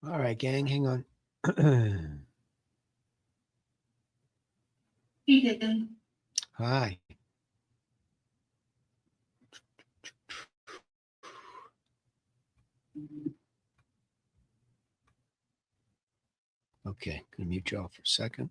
All right, gang, hang on. Hi. Okay, gonna mute you all for a second.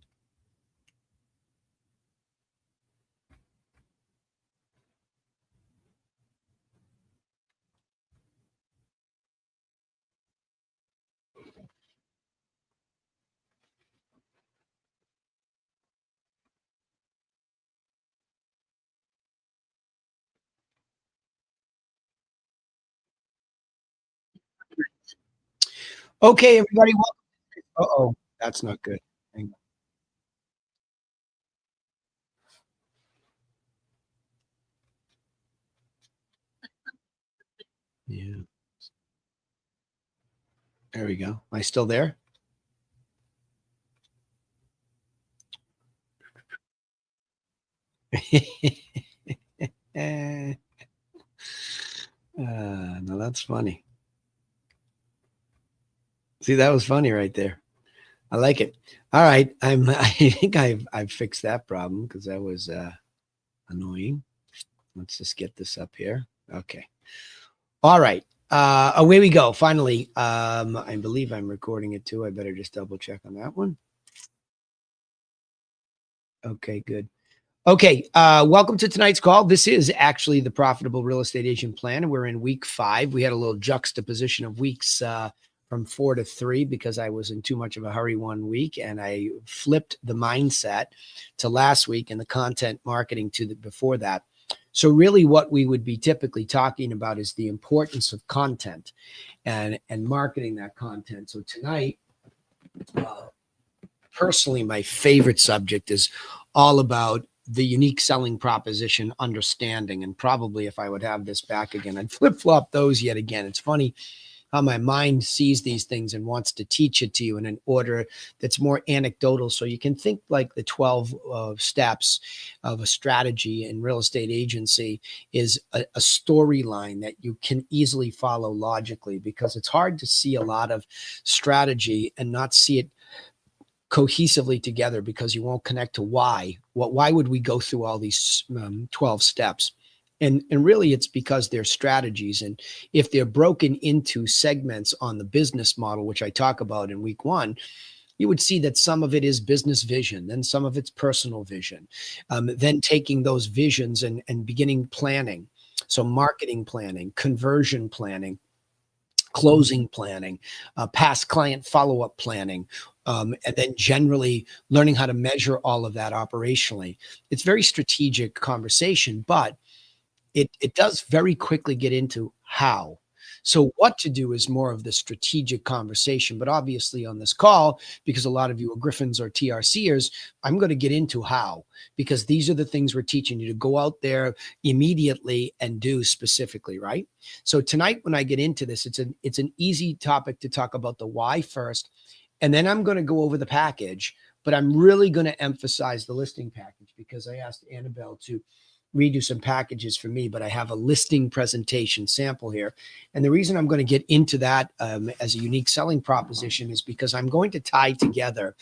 Okay, everybody. Uh-oh, that's not good. Hang on. Yeah, there we go. Am I still there? Eh, no, that's funny. See, that was funny right there. I like it. All right, I think I've fixed that problem because that was annoying. Let's just get this up here. Okay. All right. Away we go. Finally, I believe I'm recording it too. I better just double check on that one. Okay, good. Okay, welcome to tonight's call. This is actually the Profitable Real Estate Agent Plan. We're in week 5. We had a little juxtaposition of weeks from 4 to 3 because I was in too much of a hurry one week, and I flipped the mindset to last week and the content marketing to the before that. So really what we would be typically talking about is the importance of content and marketing that content. So tonight, uh, personally, my favorite subject is all about the unique selling proposition understanding. And probably if I would have this back again, I'd flip flop those yet again. It's funny how my mind sees these things and wants to teach it to you in an order that's more anecdotal. So you can think like the 12 steps of a strategy in real estate agency is a storyline that you can easily follow logically, because it's hard to see a lot of strategy and not see it cohesively together because you won't connect to why would we go through all these 12 steps. And really it's because they're strategies, and if they're broken into segments on the business model, which I talk about in week 1, you would see that some of it is business vision, then some of it's personal vision, then taking those visions and beginning planning. So marketing planning, conversion planning, closing planning, past client follow-up planning, and then generally learning how to measure all of that operationally. It's very strategic conversation, but it does very quickly get into how. So what to do is more of the strategic conversation, but obviously on this call, because a lot of you are Griffins or TRCers, I'm going to get into how, because these are the things we're teaching you to go out there immediately and do specifically, right? So tonight when I get into this, it's an easy topic to talk about the why first, and then I'm going to go over the package, but I'm really going to emphasize the listing package because I asked Annabelle to redo some packages for me, but I have a listing presentation sample here. And the reason I'm going to get into that as a unique selling proposition is because I'm going to tie together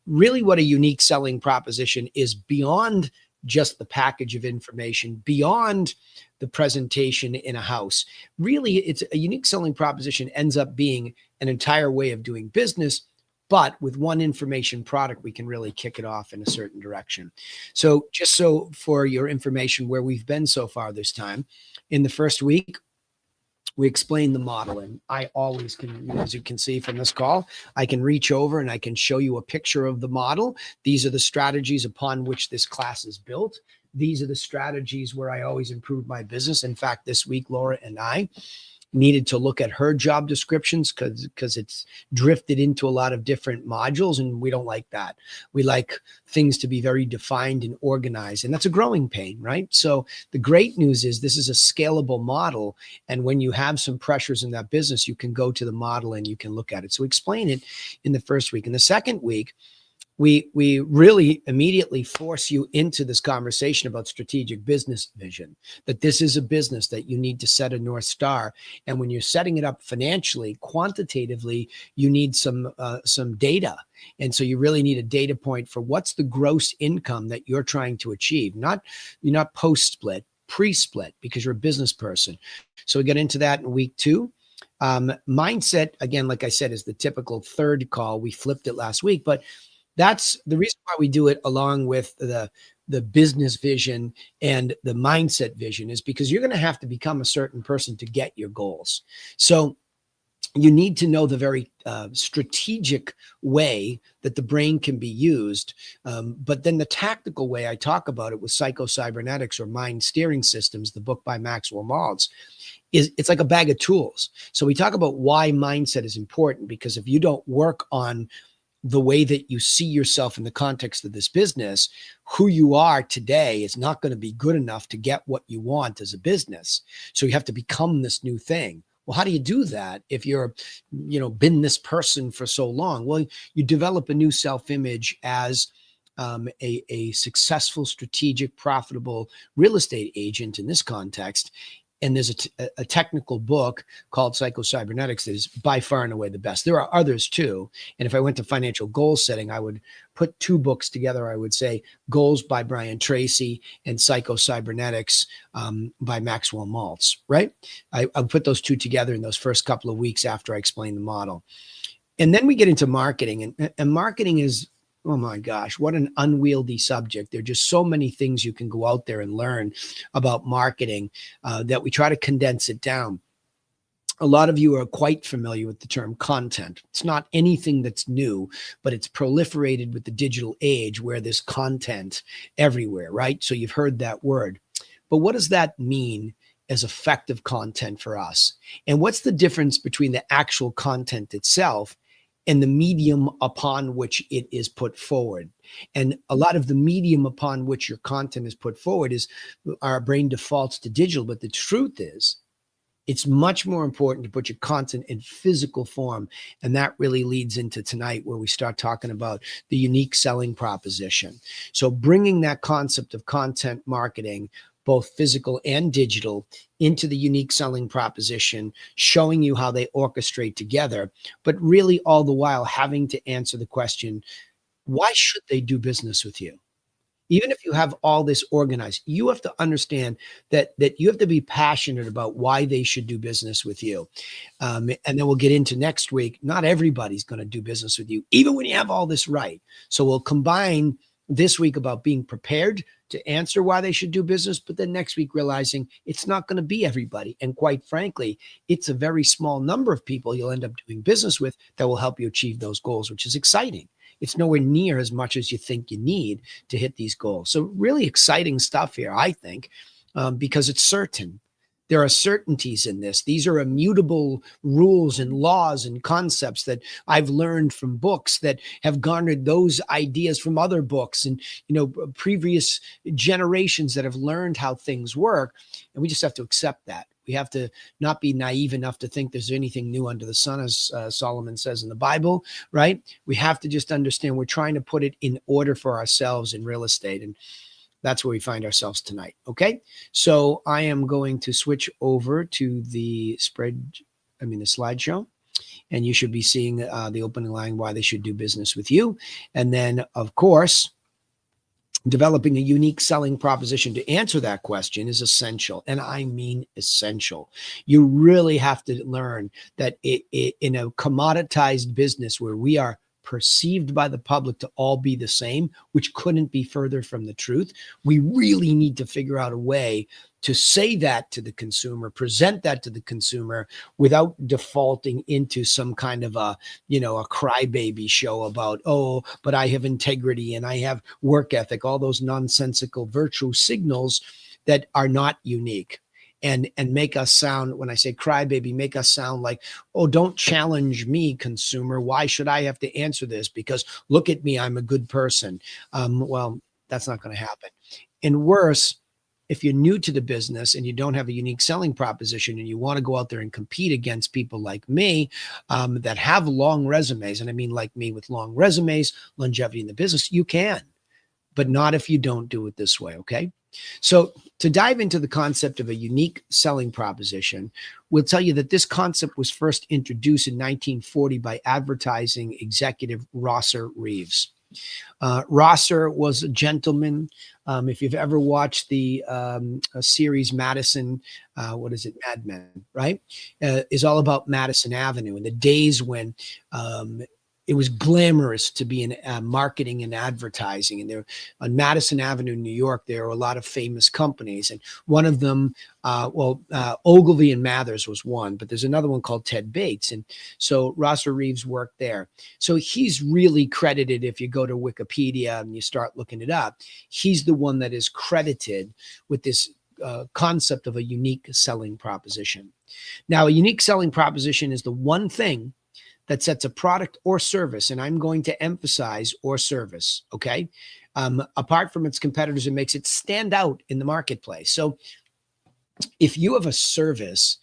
really what a unique selling proposition is beyond just the package of information, beyond the presentation in a house. Really, it's a unique selling proposition ends up being an entire way of doing business, but with one information product, we can really kick it off in a certain direction. So just so for your information, where we've been so far this time, in the first week, we explain the model, and I always can, as you can see from this call, I can reach over and I can show you a picture of the model. These are the strategies upon which this class is built. These are the strategies where I always improve my business. In fact, this week, Laura and I needed to look at her job descriptions because it's drifted into a lot of different modules, and we don't like that. We like things to be very defined and organized, and that's a growing pain, right? So the great news is this is a scalable model, and when you have some pressures in that business, you can go to the model and you can look at it. So explain it in the first week. In the second week, we really immediately force you into this conversation about strategic business vision, that this is a business that you need to set a North Star. And when you're setting it up financially, quantitatively, you need some data. And so you really need a data point for what's the gross income that you're trying to achieve. You're not post-split, pre-split, because you're a business person. So we get into that in week 2. Mindset, again, like I said, is the typical third call. We flipped it last week, but that's the reason why we do it along with the business vision and the mindset vision, is because you're going to have to become a certain person to get your goals. So you need to know the very strategic way that the brain can be used. But then the tactical way, I talk about it with Psycho-Cybernetics or Mind Steering Systems, the book by Maxwell Maltz, it's like a bag of tools. So we talk about why mindset is important, because if you don't work on the way that you see yourself in the context of this business, who you are today is not going to be good enough to get what you want as a business. So you have to become this new thing. Well, how do you do that if you're, been this person for so long? Well, you develop a new self-image as a successful, strategic, profitable real estate agent in this context. And there's a technical book called Psycho-Cybernetics that is by far and away the best. There are others too. And if I went to financial goal setting, I would put 2 books together. I would say Goals by Brian Tracy and Psycho-Cybernetics by Maxwell Maltz, right? I put those 2 together in those first couple of weeks after I explain the model. And then we get into marketing. And marketing is, oh my gosh, what an unwieldy subject. There are just so many things you can go out there and learn about marketing that we try to condense it down. A lot of you are quite familiar with the term content. It's not anything that's new, but it's proliferated with the digital age where there's content everywhere, right? So you've heard that word. But what does that mean as effective content for us? And what's the difference between the actual content itself and the medium upon which it is put forward? And a lot of the medium upon which your content is put forward is our brain defaults to digital. But the truth is, it's much more important to put your content in physical form. And that really leads into tonight, where we start talking about the unique selling proposition. So bringing that concept of content marketing, both physical and digital, into the unique selling proposition, showing you how they orchestrate together, but really all the while having to answer the question, why should they do business with you? Even if you have all this organized, you have to understand that you have to be passionate about why they should do business with you. And then we'll get into next week. Not everybody's going to do business with you, even when you have all this right. So we'll combine this week about being prepared to answer why they should do business, but then next week realizing it's not going to be everybody. And quite frankly, it's a very small number of people you'll end up doing business with that will help you achieve those goals, which is exciting. It's nowhere near as much as you think you need to hit these goals. So really exciting stuff here, I think, because it's certain. There are certainties in this. These are immutable rules and laws and concepts that I've learned from books that have garnered those ideas from other books and, previous generations that have learned how things work. And we just have to accept that. We have to not be naive enough to think there's anything new under the sun, as Solomon says in the Bible, right? We have to just understand we're trying to put it in order for ourselves in real estate. And that's where we find ourselves tonight. Okay. So I am going to switch over to the slideshow, and you should be seeing the opening line, why they should do business with you. And then, of course, developing a unique selling proposition to answer that question is essential. And I mean essential. You really have to learn that in a commoditized business where we are perceived by the public to all be the same, which couldn't be further from the truth, we really need to figure out a way to say that to the consumer, present that to the consumer without defaulting into some kind of a crybaby show about, oh, but I have integrity and I have work ethic, all those nonsensical virtue signals that are not unique. And make us sound, when I say crybaby, make us sound like, oh, don't challenge me, consumer. Why should I have to answer this? Because look at me, I'm a good person. Well, that's not going to happen. And worse, if you're new to the business and you don't have a unique selling proposition and you want to go out there and compete against people like me that have long resumes, and I mean like me with long resumes, longevity in the business, you can, but not if you don't do it this way, okay? So to dive into the concept of a unique selling proposition, we'll tell you that this concept was first introduced in 1940 by advertising executive Rosser Reeves. Rosser was a gentleman. If you've ever watched the series Madison, what is it, Mad Men, right? Is all about Madison Avenue and the days when it was glamorous to be in marketing and advertising. And there on Madison Avenue, New York, there are a lot of famous companies. And one of them, Ogilvy and Mathers was one, but there's another one called Ted Bates. And so Rosser Reeves worked there. So he's really credited, if you go to Wikipedia and you start looking it up, he's the one that is credited with this concept of a unique selling proposition. Now, a unique selling proposition is the one thing that sets a product or service, and I'm going to emphasize or service, okay, apart from its competitors and makes it stand out in the marketplace. So if you have a service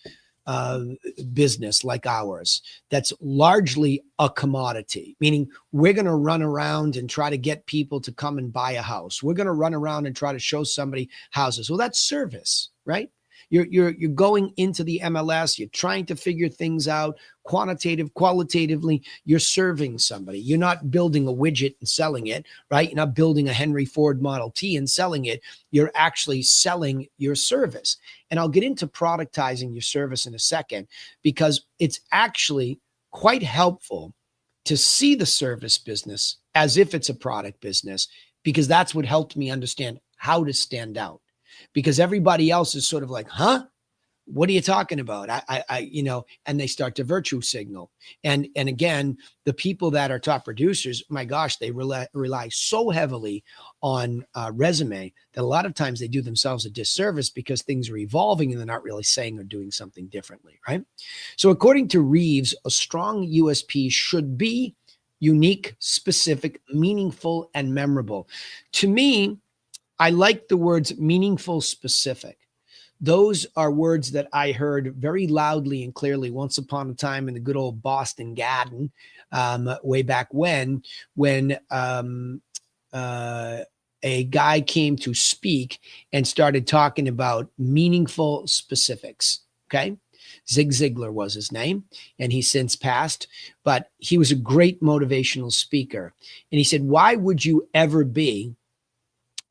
business like ours that's largely a commodity, meaning we're going to run around and try to get people to come and buy a house. We're going to run around and try to show somebody houses. Well, that's service, right? You're going into the MLS, you're trying to figure things out, qualitatively, you're serving somebody. You're not building a widget and selling it, right? You're not building a Henry Ford Model T and selling it. You're actually selling your service. And I'll get into productizing your service in a second, because it's actually quite helpful to see the service business as if it's a product business, because that's what helped me understand how to stand out. Because everybody else is sort of like, huh? What are you talking about? And they start to virtue signal. And again, the people that are top producers, my gosh, they rely so heavily on resume that a lot of times they do themselves a disservice because things are evolving and they're not really saying or doing something differently, right? So according to Reeves, a strong USP should be unique, specific, meaningful, and memorable. To me, I like the words meaningful, specific. Those are words that I heard very loudly and clearly once upon a time in the good old Boston Garden, way back when a guy came to speak and started talking about meaningful specifics. Okay. Zig Ziglar was his name, and he's since passed, but he was a great motivational speaker. And he said, why would you ever be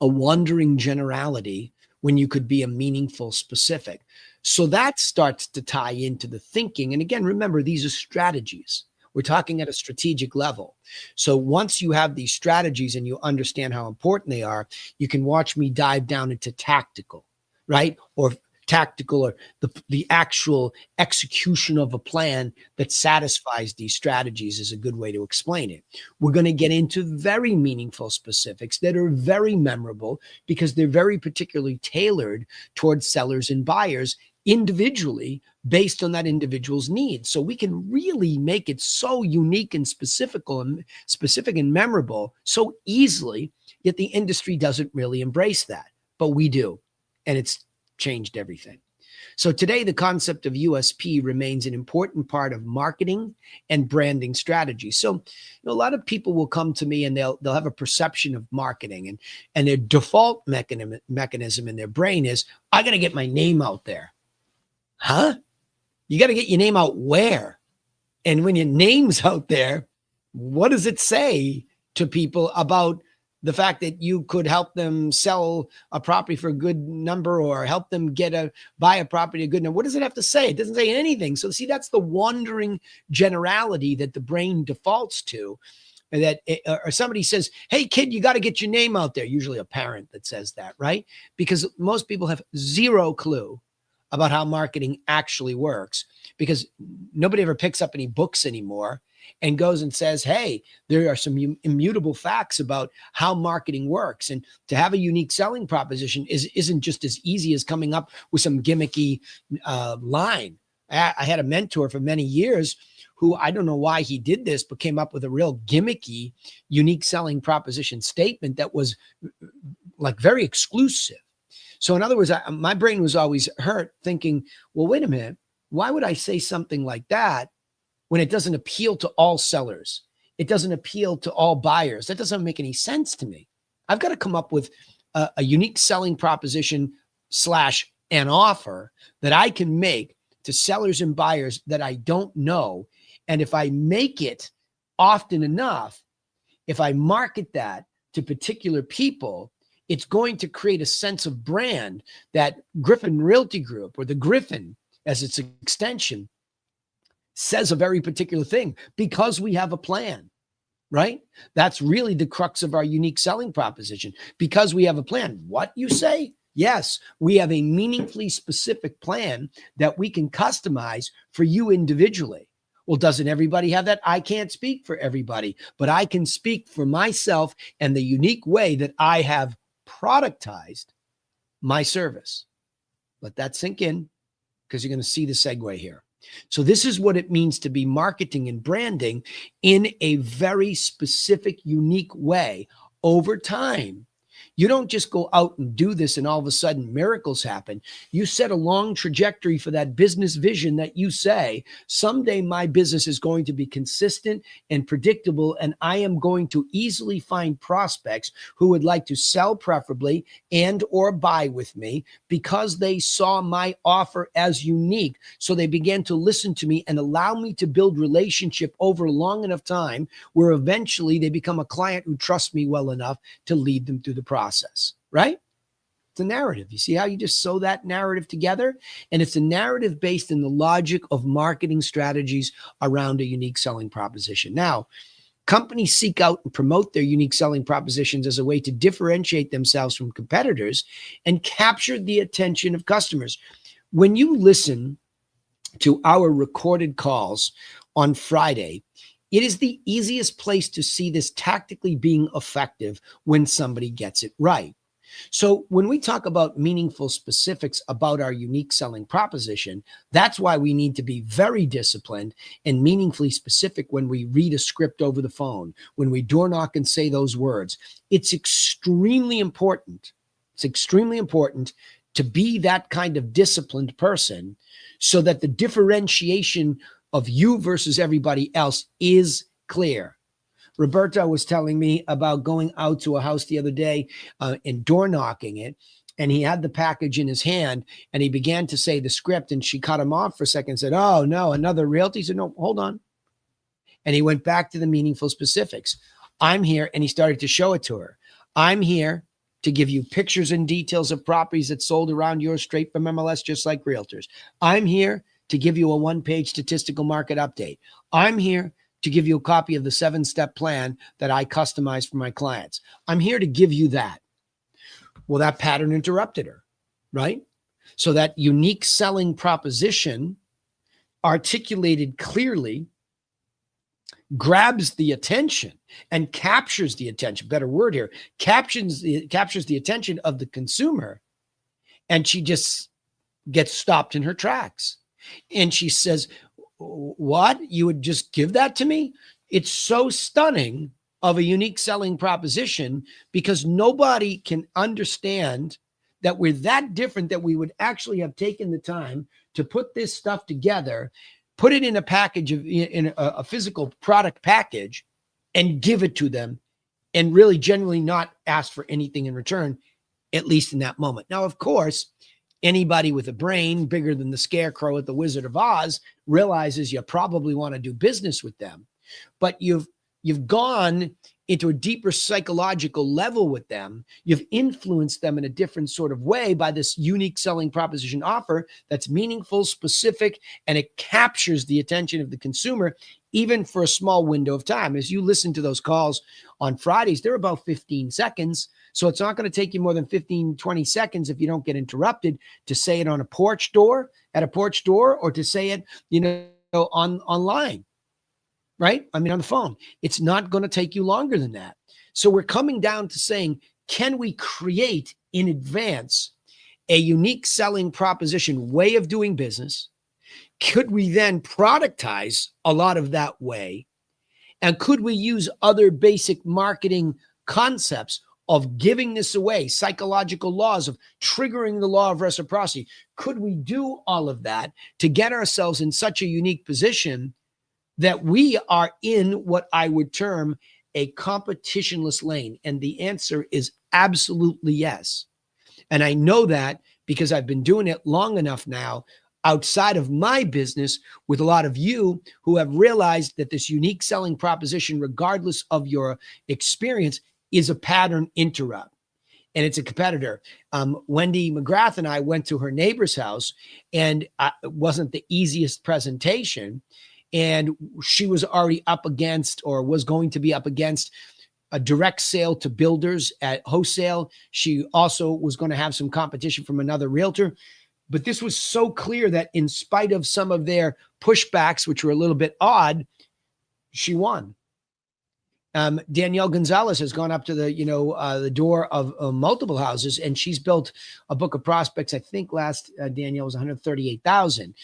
a wandering generality when you could be a meaningful specific? So that starts to tie into the thinking. And again, remember, these are strategies. We're talking at a strategic level. So once you have these strategies and you understand how important they are, you can watch me dive down into tactical, right? Or tactical, or the actual execution of a plan that satisfies these strategies is a good way to explain it. We're going to get into very meaningful specifics that are very memorable because they're very particularly tailored towards sellers and buyers individually based on that individual's needs. So we can really make it so unique and specific and memorable so easily, yet the industry doesn't really embrace that, but we do. And it's changed everything. So today, the concept of USP remains an important part of marketing and branding strategy. So a lot of people will come to me and they'll have a perception of marketing, and their default mechanism in their brain is, I got to get my name out there. Huh? You got to get your name out where? And when your name's out there, what does it say to people about the fact that you could help them sell a property for a good number, or help them buy a property a good number? What does it have to say? It doesn't say anything. So see, that's the wandering generality that the brain defaults to. That or somebody says, hey kid, you got to get your name out there. Usually a parent that says that, right? Because most people have zero clue about how marketing actually works, because nobody ever picks up any books anymore and goes and says, hey, there are some immutable facts about how marketing works. And to have a unique selling proposition isn't just as easy as coming up with some gimmicky line. I had a mentor for many years who, I don't know why he did this, but came up with a real gimmicky, unique selling proposition statement that was like very exclusive. So in other words, my brain was always hurt thinking, well, wait a minute. Why would I say something like that when it doesn't appeal to all sellers? It doesn't appeal to all buyers. That doesn't make any sense to me. I've got to come up with a unique selling proposition / an offer that I can make to sellers and buyers that I don't know. And if I make it often enough, if I market that to particular people, it's going to create a sense of brand that Griffin Realty Group, or the Griffin as its extension, says a very particular thing because we have a plan, right? That's really the crux of our unique selling proposition. Because we have a plan. What, you say? Yes, we have a meaningfully specific plan that we can customize for you individually. Well, doesn't everybody have that? I can't speak for everybody, but I can speak for myself and the unique way that I have productized my service. Let that sink in, because you're going to see the segue here. So this is what it means to be marketing and branding in a very specific, unique way over time. You don't just go out and do this and all of a sudden miracles happen. You set a long trajectory for that business vision that you say, someday my business is going to be consistent and predictable, and I am going to easily find prospects who would like to sell preferably and or buy with me because they saw my offer as unique. So they began to listen to me and allow me to build relationship over a long enough time where eventually they become a client who trusts me well enough to lead them through the process. Right? It's a narrative. You see how you just sew that narrative together? And it's a narrative based in the logic of marketing strategies around a unique selling proposition. Now, companies seek out and promote their unique selling propositions as a way to differentiate themselves from competitors and capture the attention of customers. When you listen to our recorded calls on Friday, it is the easiest place to see this tactically being effective when somebody gets it right. So when we talk about meaningful specifics about our unique selling proposition, that's why we need to be very disciplined and meaningfully specific when we read a script over the phone, when we door knock and say those words. It's extremely important. It's extremely important to be that kind of disciplined person so that the differentiation of you versus everybody else is clear. Roberto was telling me about going out to a house the other day and door knocking it. And he had the package in his hand and he began to say the script, and she cut him off for a second and said, "Oh no, another realty?" He said, "No, hold on." And he went back to the meaningful specifics. I'm here. And he started to show it to her. I'm here to give you pictures and details of properties that sold around yours straight from MLS, just like realtors. I'm here to give you a one-page statistical market update. I'm here to give you a copy of the 7-step plan that I customize for my clients. I'm here to give you that. Well, that pattern interrupted her, right? So that unique selling proposition, articulated clearly, grabs the attention and captures the attention. Better word here, captures the attention of the consumer. And she just gets stopped in her tracks. And she says, "What? You would just give that to me?" It's so stunning of a unique selling proposition because nobody can understand that we're that different that we would actually have taken the time to put this stuff together, put it in a package in a physical product package, and give it to them, and really genuinely not ask for anything in return, at least in that moment. Now, of course, anybody with a brain bigger than the scarecrow at the Wizard of Oz realizes you probably want to do business with them, but you've gone into a deeper psychological level with them. You've influenced them in a different sort of way by this unique selling proposition offer that's meaningful, specific, and it captures the attention of the consumer, even for a small window of time. As you listen to those calls on Fridays, they're about 15 seconds. So it's not going to take you more than 15, 20 seconds if you don't get interrupted to say it on a porch door, or to say it, online. Right? I mean, on the phone. It's not going to take you longer than that. So we're coming down to saying, can we create in advance a unique selling proposition way of doing business? Could we then productize a lot of that way? And could we use other basic marketing concepts of giving this away, psychological laws of triggering the law of reciprocity? Could we do all of that to get ourselves in such a unique position that we are in what I would term a competitionless lane? And the answer is absolutely yes. And I know that because I've been doing it long enough now outside of my business with a lot of you who have realized that this unique selling proposition, regardless of your experience, is a pattern interrupt. And it's a competitor. Wendy McGrath and I went to her neighbor's house, and it wasn't the easiest presentation. And she was already up against, or was going to be up against, a direct sale to builders at wholesale. She also was going to have some competition from another realtor. But this was so clear that in spite of some of their pushbacks, which were a little bit odd, she won. Danielle Gonzalez has gone up to the door of multiple houses, and she's built a book of prospects. I think last Danielle was 138,000.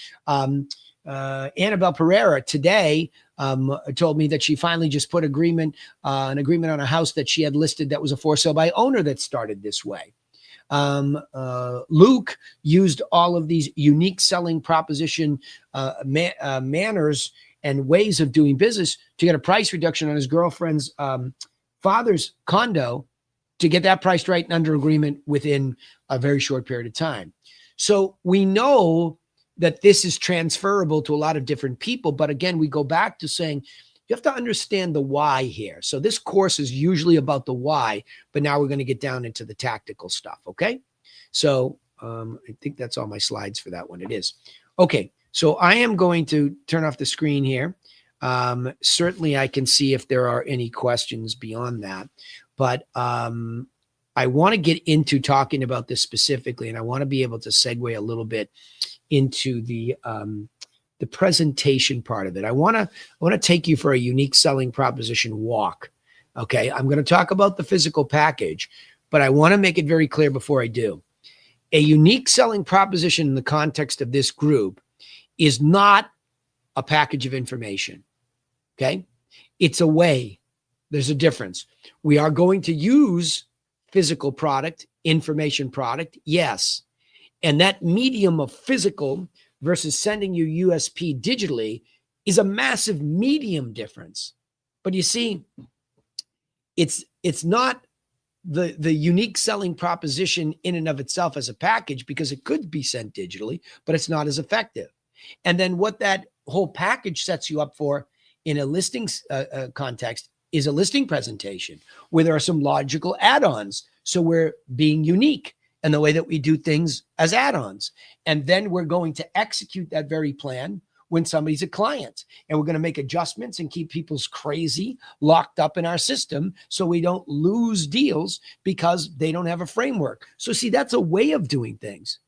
Annabelle Pereira today told me that she finally just put an agreement on a house that she had listed that was a for sale by owner that started this way. Luke used all of these unique selling proposition manners and ways of doing business to get a price reduction on his girlfriend's father's condo, to get that priced right and under agreement within a very short period of time. So we know that this is transferable to a lot of different people. But again, we go back to saying you have to understand the why here. So this course is usually about the why, but now we're going to get down into the tactical stuff. Okay. So I think that's all my slides for that one. It is. Okay. So I am going to turn off the screen here. Certainly I can see if there are any questions beyond that, but I want to get into talking about this specifically, and I want to be able to segue a little bit into the presentation part of it. I want to take you for a unique selling proposition walk. Okay. I'm going to talk about the physical package, but I want to make it very clear before I do. A unique selling proposition in the context of this group is not a package of information. Okay. It's a way. There's a difference. We are going to use physical product, information product. Yes. And that medium of physical versus sending you USP digitally is a massive medium difference. But you see, it's not the unique selling proposition in and of itself as a package, because it could be sent digitally, but it's not as effective. And then what that whole package sets you up for in a listings context is a listing presentation where there are some logical add-ons. So we're being unique in the way that we do things as add-ons. And then we're going to execute that very plan when somebody's a client. And we're going to make adjustments and keep people's crazy locked up in our system so we don't lose deals because they don't have a framework. So see, that's a way of doing things.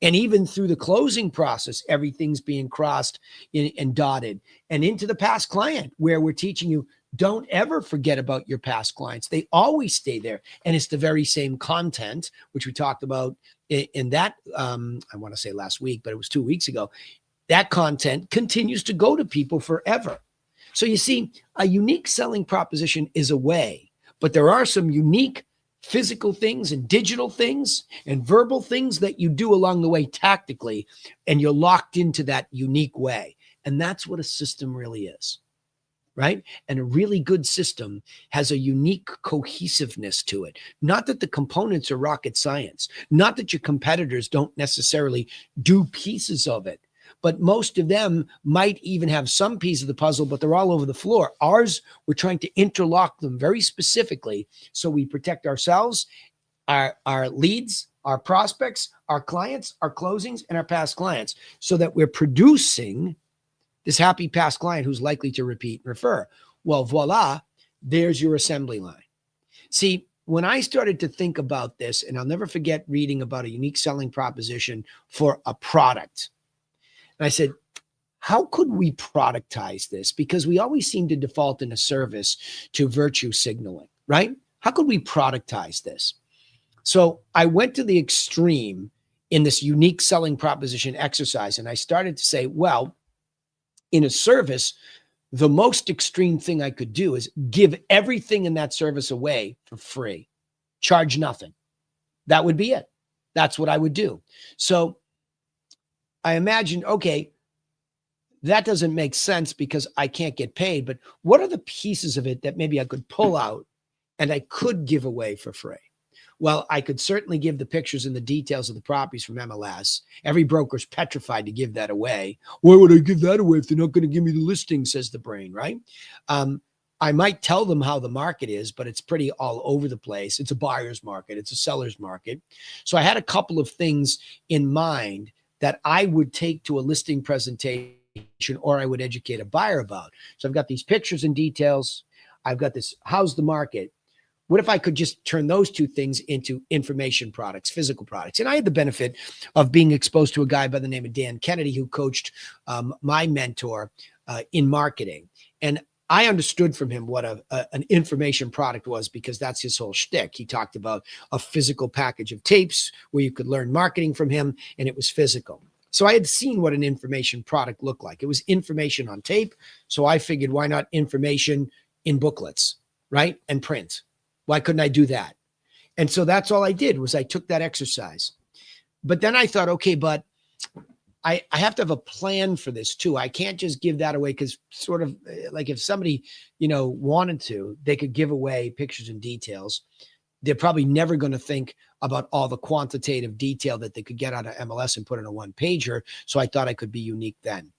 And even through the closing process, everything's being crossed and dotted. And into the past client, where we're teaching you, don't ever forget about your past clients. They always stay there. And it's the very same content, which we talked about in that, I want to say last week, but it was 2 weeks ago. That content continues to go to people forever. So you see, a unique selling proposition is a way, but there are some unique physical things and digital things and verbal things that you do along the way tactically, and you're locked into that unique way. And that's what a system really is, right? And a really good system has a unique cohesiveness to it. Not that the components are rocket science, not that your competitors don't necessarily do pieces of it, but most of them might even have some piece of the puzzle, but they're all over the floor. Ours, we're trying to interlock them very specifically so we protect ourselves, our leads, our prospects, our clients, our closings, and our past clients, so that we're producing this happy past client who's likely to repeat and refer. Well, voila, there's your assembly line. See, when I started to think about this, and I'll never forget reading about a unique selling proposition for a product, and I said, how could we productize this? Because we always seem to default in a service to virtue signaling, right? How could we productize this? So I went to the extreme in this unique selling proposition exercise, and I started to say, well, in a service, the most extreme thing I could do is give everything in that service away for free. charge nothing. That would be it. That's what I would do. So I imagined, okay, that doesn't make sense because I can't get paid, but what are the pieces of it that maybe I could pull out and I could give away for free? Well, I could certainly give the pictures and the details of the properties from MLS. Every broker's petrified to give that away. Why would I give that away if they're not going to give me the listing, says the brain, right? I might tell them how the market is, but it's pretty all over the place. It's a buyer's market. It's a seller's market. So I had a couple of things in mind that I would take to a listing presentation or I would educate a buyer about. So I've got these pictures and details. I've got this, how's the market? What if I could just turn those two things into information products, physical products? And I had the benefit of being exposed to a guy by the name of Dan Kennedy, who coached my mentor in marketing. And I understood from him what an information product was because that's his whole shtick. He talked about a physical package of tapes where you could learn marketing from him, and it was physical. So I had seen what an information product looked like. It was information on tape. So I figured, why not information in booklets, right? And print. Why couldn't I do that? And so that's all I did was I took that exercise. But then I thought, okay, but I have to have a plan for this too. I can't just give that away because sort of like if somebody, wanted to, they could give away pictures and details. They're probably never going to think about all the quantitative detail that they could get out of MLS and put in a one pager. So I thought I could be unique then.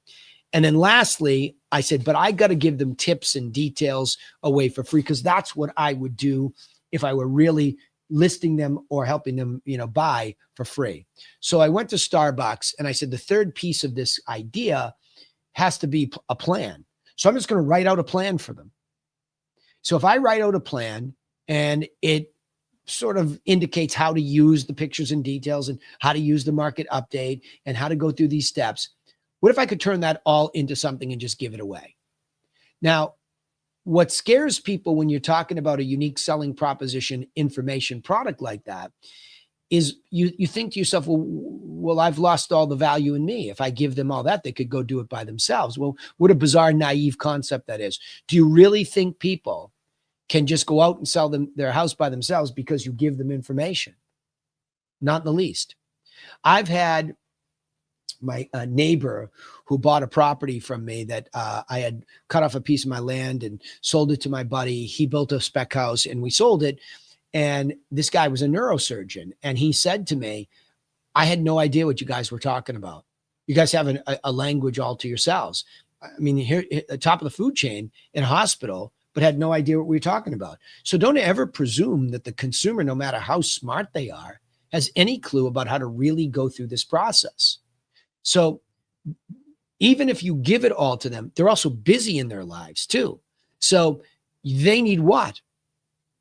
And then lastly, I said, but I got to give them tips and details away for free because that's what I would do if I were really listing them or helping them, buy for free. So I went to Starbucks and I said, the third piece of this idea has to be a plan. So I'm just going to write out a plan for them. So if I write out a plan and it sort of indicates how to use the pictures and details and how to use the market update and how to go through these steps, what if I could turn that all into something and just give it away? Now, what scares people when you're talking about a unique selling proposition information product like that is you think to yourself, well, I've lost all the value in me. If I give them all that, they could go do it by themselves. Well, what a bizarre, naive concept that is. Do you really think people can just go out and sell their house by themselves because you give them information? Not in the least. I've had my neighbor who bought a property from me that I had cut off a piece of my land and sold it to my buddy. He built a spec house and we sold it. And this guy was a neurosurgeon. And he said to me, I had no idea what you guys were talking about. You guys have a language all to yourselves. I mean, here at the top of the food chain in a hospital, but had no idea what we were talking about. So don't ever presume that the consumer, no matter how smart they are, has any clue about how to really go through this process. So even if you give it all to them, they're also busy in their lives too. So they need what?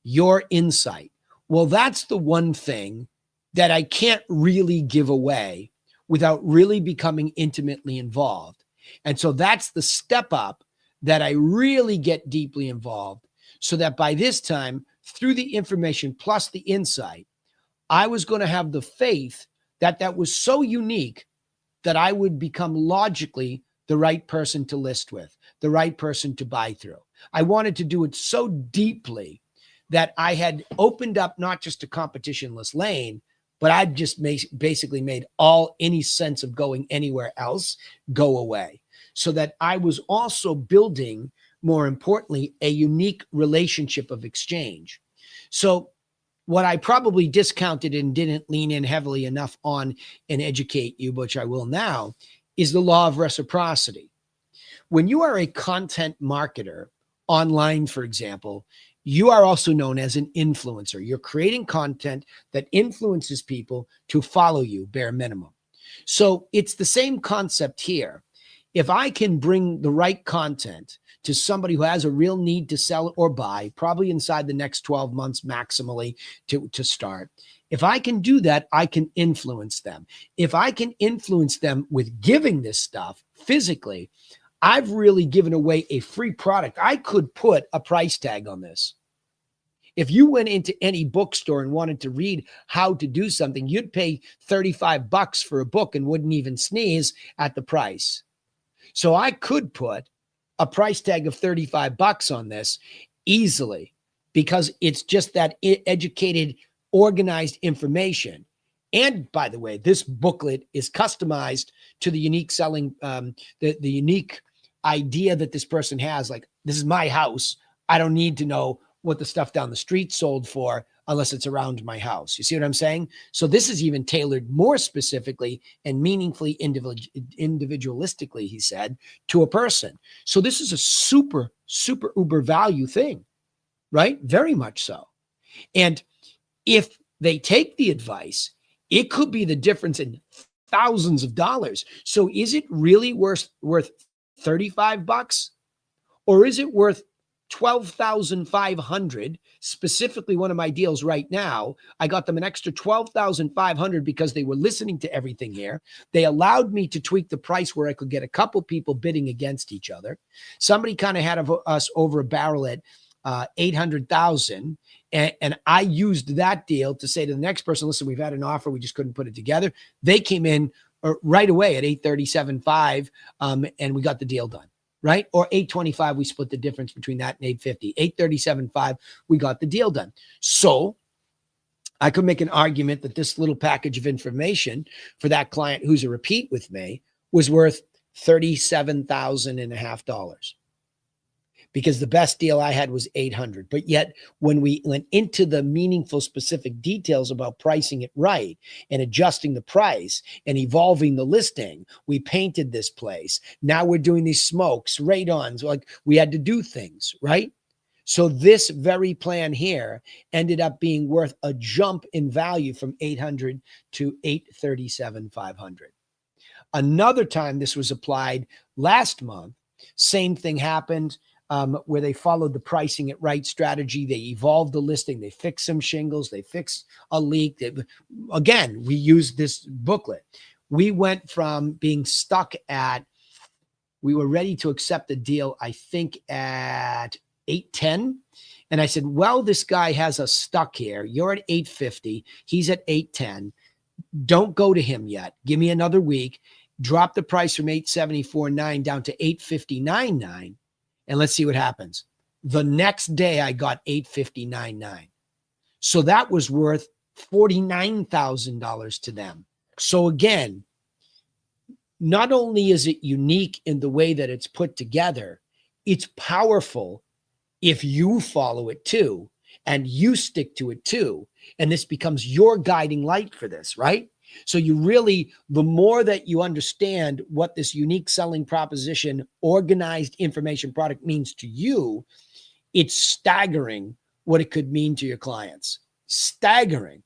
Your insight. Well, that's the one thing that I can't really give away without really becoming intimately involved. And so that's the step up that I really get deeply involved so that by this time, through the information plus the insight, I was going to have the faith that that was so unique that I would become logically the right person to list with, the right person to buy through. I wanted to do it so deeply that I had opened up not just a competitionless lane, but I'd just basically made any sense of going anywhere else go away. So that I was also building, more importantly, a unique relationship of exchange. So what I probably discounted and didn't lean in heavily enough on and educate you, which I will now, is the law of reciprocity. When you are a content marketer online, for example, you are also known as an influencer. You're creating content that influences people to follow you, bare minimum. So it's the same concept here. If I can bring the right content to somebody who has a real need to sell or buy, probably inside the next 12 months maximally to start, if I can do that, I can influence them. If I can influence them with giving this stuff physically, I've really given away a free product. I could put a price tag on this. If you went into any bookstore and wanted to read how to do something, you'd pay $35 for a book and wouldn't even sneeze at the price. So I could put a price tag of $35 on this easily because it's just that educated organized information. And by the way, this booklet is customized to the unique selling, the unique idea that this person has. Like, this is my house. I don't need to know what the stuff down the street sold for unless it's around my house. You see what I'm saying? So this is even tailored more specifically and meaningfully individualistically, he said, to a person. So this is a super, super uber value thing, right? Very much so. And if they take the advice, it could be the difference in thousands of dollars. So is it really worth $35, or is it worth $12,500? Specifically, one of my deals right now, I got them an extra $12,500 because they were listening to everything here. They allowed me to tweak the price where I could get a couple people bidding against each other. Somebody kind of had us over a barrel at 800,000. And I used that deal to say to the next person, listen, we've had an offer. We just couldn't put it together. They came in right away at 837.5, and we got the deal done, right? Or 825, we split the difference between that and 850. 837.5, we got the deal done. So I could make an argument that this little package of information for that client who's a repeat with me was worth $37,500. Because the best deal I had was 800. But yet when we went into the meaningful, specific details about pricing it right and adjusting the price and evolving the listing, we painted this place. Now we're doing these smokes, radons, like we had to do things, right? So this very plan here ended up being worth a jump in value from 800 to 837,500. Another time this was applied last month, same thing happened. Where they followed the pricing it right strategy. They evolved the listing. They fixed some shingles. They fixed a leak. Again, we used this booklet. We went from being stuck at, we were ready to accept the deal, I think at 810. And I said, well, this guy has us stuck here. You're at 850. He's at 810. Don't go to him yet. Give me another week. Drop the price from 874.9 down to 859.9. And let's see what happens. The next day I got 859.9. So that was worth $49,000 to them. So again, not only is it unique in the way that it's put together, it's powerful if you follow it too, and you stick to it too. And this becomes your guiding light for this, right? So you really, the more that you understand what this unique selling proposition, organized information product means to you, it's staggering what it could mean to your clients. Staggering.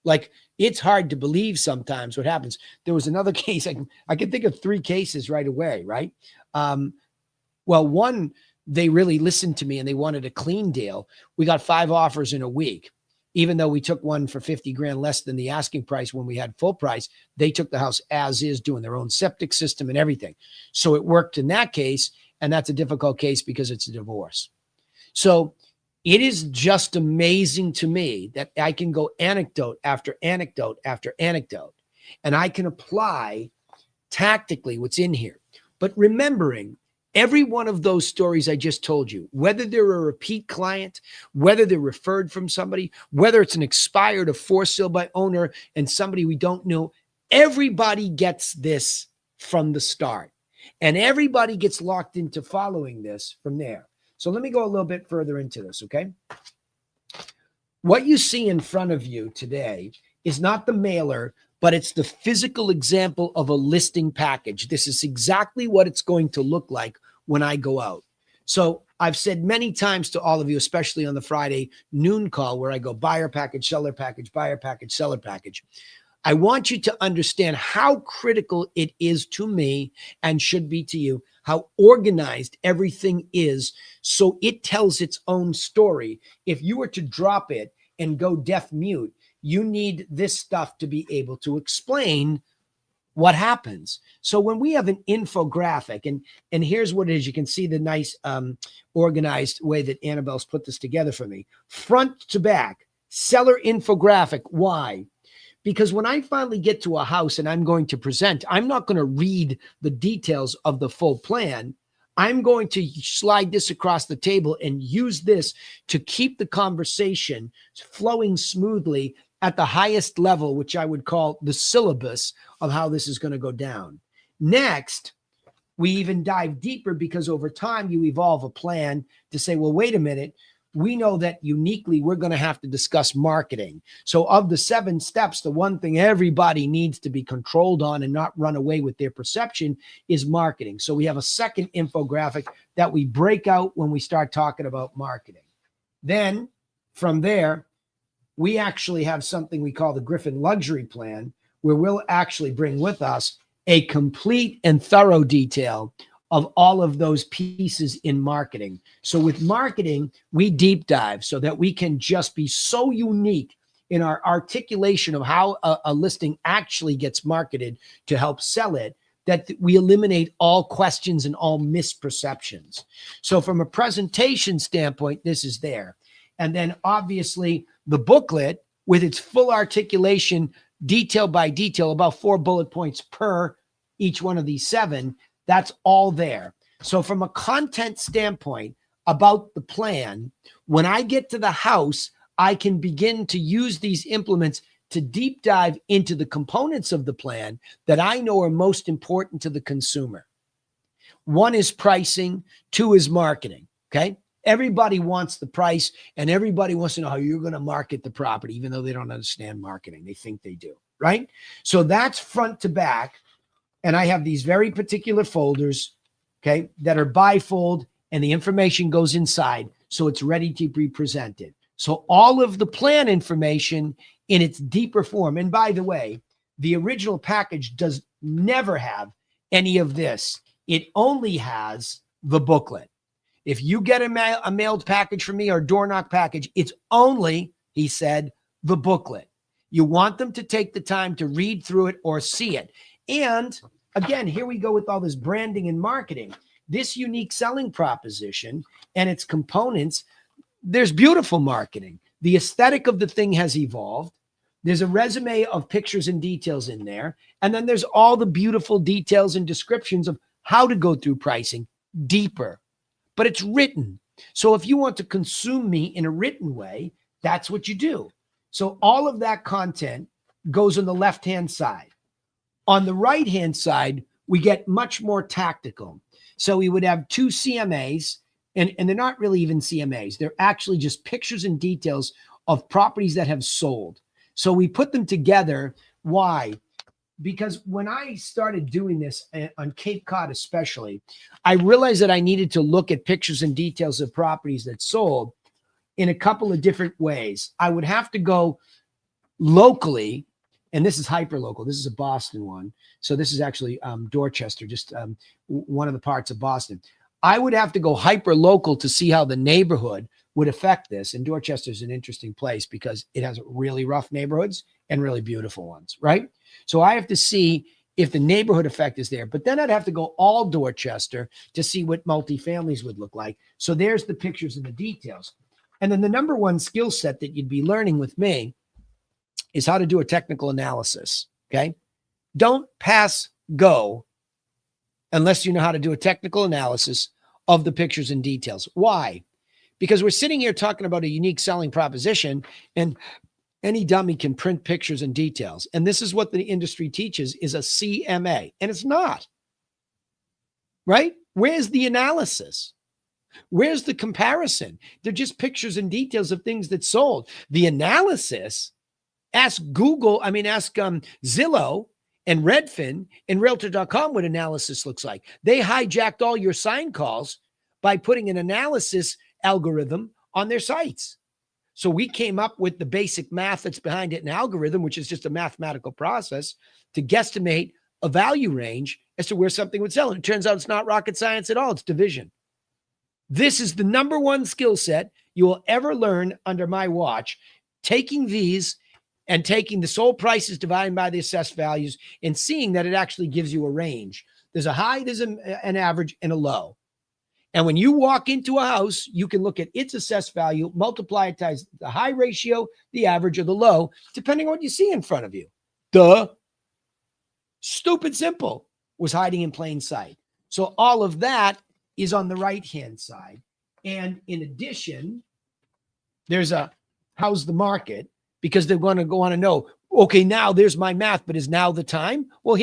Like, it's hard to believe sometimes what happens. There was another case, I can think of 3 cases right away, right? Well, one, they really listened to me and they wanted a clean deal. We got 5 offers in a week. Even though we took one for 50 grand less than the asking price when we had full price, they took the house as is, doing their own septic system and everything. So it worked in that case, and that's a difficult case because it's a divorce. So it is just amazing to me that I can go anecdote after anecdote after anecdote, and I can apply tactically what's in here. But remembering every one of those stories I just told you, whether they're a repeat client, whether they're referred from somebody, whether it's an expired or for sale by owner and somebody we don't know, everybody gets this from the start. And everybody gets locked into following this from there. So let me go a little bit further into this, okay? What you see in front of you today is not the mailer, but it's the physical example of a listing package. This is exactly what it's going to look like when I go out. So I've said many times to all of you, especially on the Friday noon call where I go buyer package, seller package, buyer package, seller package. I want you to understand how critical it is to me and should be to you, how organized everything is so it tells its own story. If you were to drop it and go deaf mute, you need this stuff to be able to explain what happens. So when we have an infographic, and here's what it is, you can see the nice organized way that Annabelle's put this together for me. Front to back, seller infographic. Why? Because when I finally get to a house and I'm going to present, I'm not going to read the details of the full plan. I'm going to slide this across the table and use this to keep the conversation flowing smoothly at the highest level, which I would call the syllabus of how this is going to go down. Next, we even dive deeper because over time you evolve a plan to say, well, wait a minute. We know that uniquely we're going to have to discuss marketing. So of the 7 steps, the one thing everybody needs to be controlled on and not run away with their perception is marketing. So we have a second infographic that we break out when we start talking about marketing. Then from there, we actually have something we call the Griffin Luxury Plan, where we'll actually bring with us a complete and thorough detail of all of those pieces in marketing. So with marketing, we deep dive so that we can just be so unique in our articulation of how a listing actually gets marketed to help sell it, that we eliminate all questions and all misperceptions. So from a presentation standpoint, this is there. And then obviously the booklet with its full articulation, detail by detail, about 4 bullet points per each one of these 7, that's all there. So from a content standpoint about the plan, when I get to the house, I can begin to use these implements to deep dive into the components of the plan that I know are most important to the consumer. 1 is pricing, 2 is marketing, okay? Everybody wants the price and everybody wants to know how you're going to market the property, even though they don't understand marketing. They think they do, right? So that's front to back. And I have these very particular folders, okay, that are bifold and the information goes inside. So it's ready to be presented. So all of the plan information in its deeper form. And by the way, the original package does never have any of this. It only has the booklet. If you get a mailed package from me or door knock package, it's only, he said, the booklet. You want them to take the time to read through it or see it. And again, here we go with all this branding and marketing. This unique selling proposition and its components, there's beautiful marketing. The aesthetic of the thing has evolved. There's a resume of pictures and details in there. And then there's all the beautiful details and descriptions of how to go through pricing deeper. But it's written. So if you want to consume me in a written way, that's what you do. So all of that content goes on the left-hand side. On the right-hand side, we get much more tactical. So we would have 2 CMAs, and they're not really even CMAs. They're actually just pictures and details of properties that have sold. So we put them together. Why? Because when I started doing this on Cape Cod especially, I realized that I needed to look at pictures and details of properties that sold in a couple of different ways. I would have to go locally, and this is hyper local. This is a Boston one. So this is actually Dorchester, just one of the parts of Boston. I would have to go hyper local to see how the neighborhood would affect this. And Dorchester is an interesting place because it has really rough neighborhoods and really beautiful ones, right? So I have to see if the neighborhood effect is there. But then I'd have to go all Dorchester to see what multifamilies would look like. So there's the pictures and the details. And then the number one skill set that you'd be learning with me is how to do a technical analysis, okay? Don't pass go unless you know how to do a technical analysis of the pictures and details. Why? Because we're sitting here talking about a unique selling proposition, and any dummy can print pictures and details. And this is what the industry teaches is a CMA, and it's not, right? Where's the analysis? Where's the comparison? They're just pictures and details of things that sold. The analysis, ask Zillow and Redfin and Realtor.com what analysis looks like. They hijacked all your sign calls by putting an analysis algorithm on their sites. So we came up with the basic math that's behind it, an algorithm, which is just a mathematical process to guesstimate a value range as to where something would sell. And it turns out it's not rocket science at all. It's division. This is the number one skill set you will ever learn under my watch, taking these and taking the sold prices divided by the assessed values and seeing that it actually gives you a range. There's a high, there's an average, and a low. And when you walk into a house, you can look at its assessed value, multiply it times the high ratio, the average, or the low, depending on what you see in front of you. Duh. Stupid simple was hiding in plain sight. So all of that is on the right-hand side. And in addition, there's a how's the market? because they're going to want to know, okay, now there's my math, but is now the time? Well,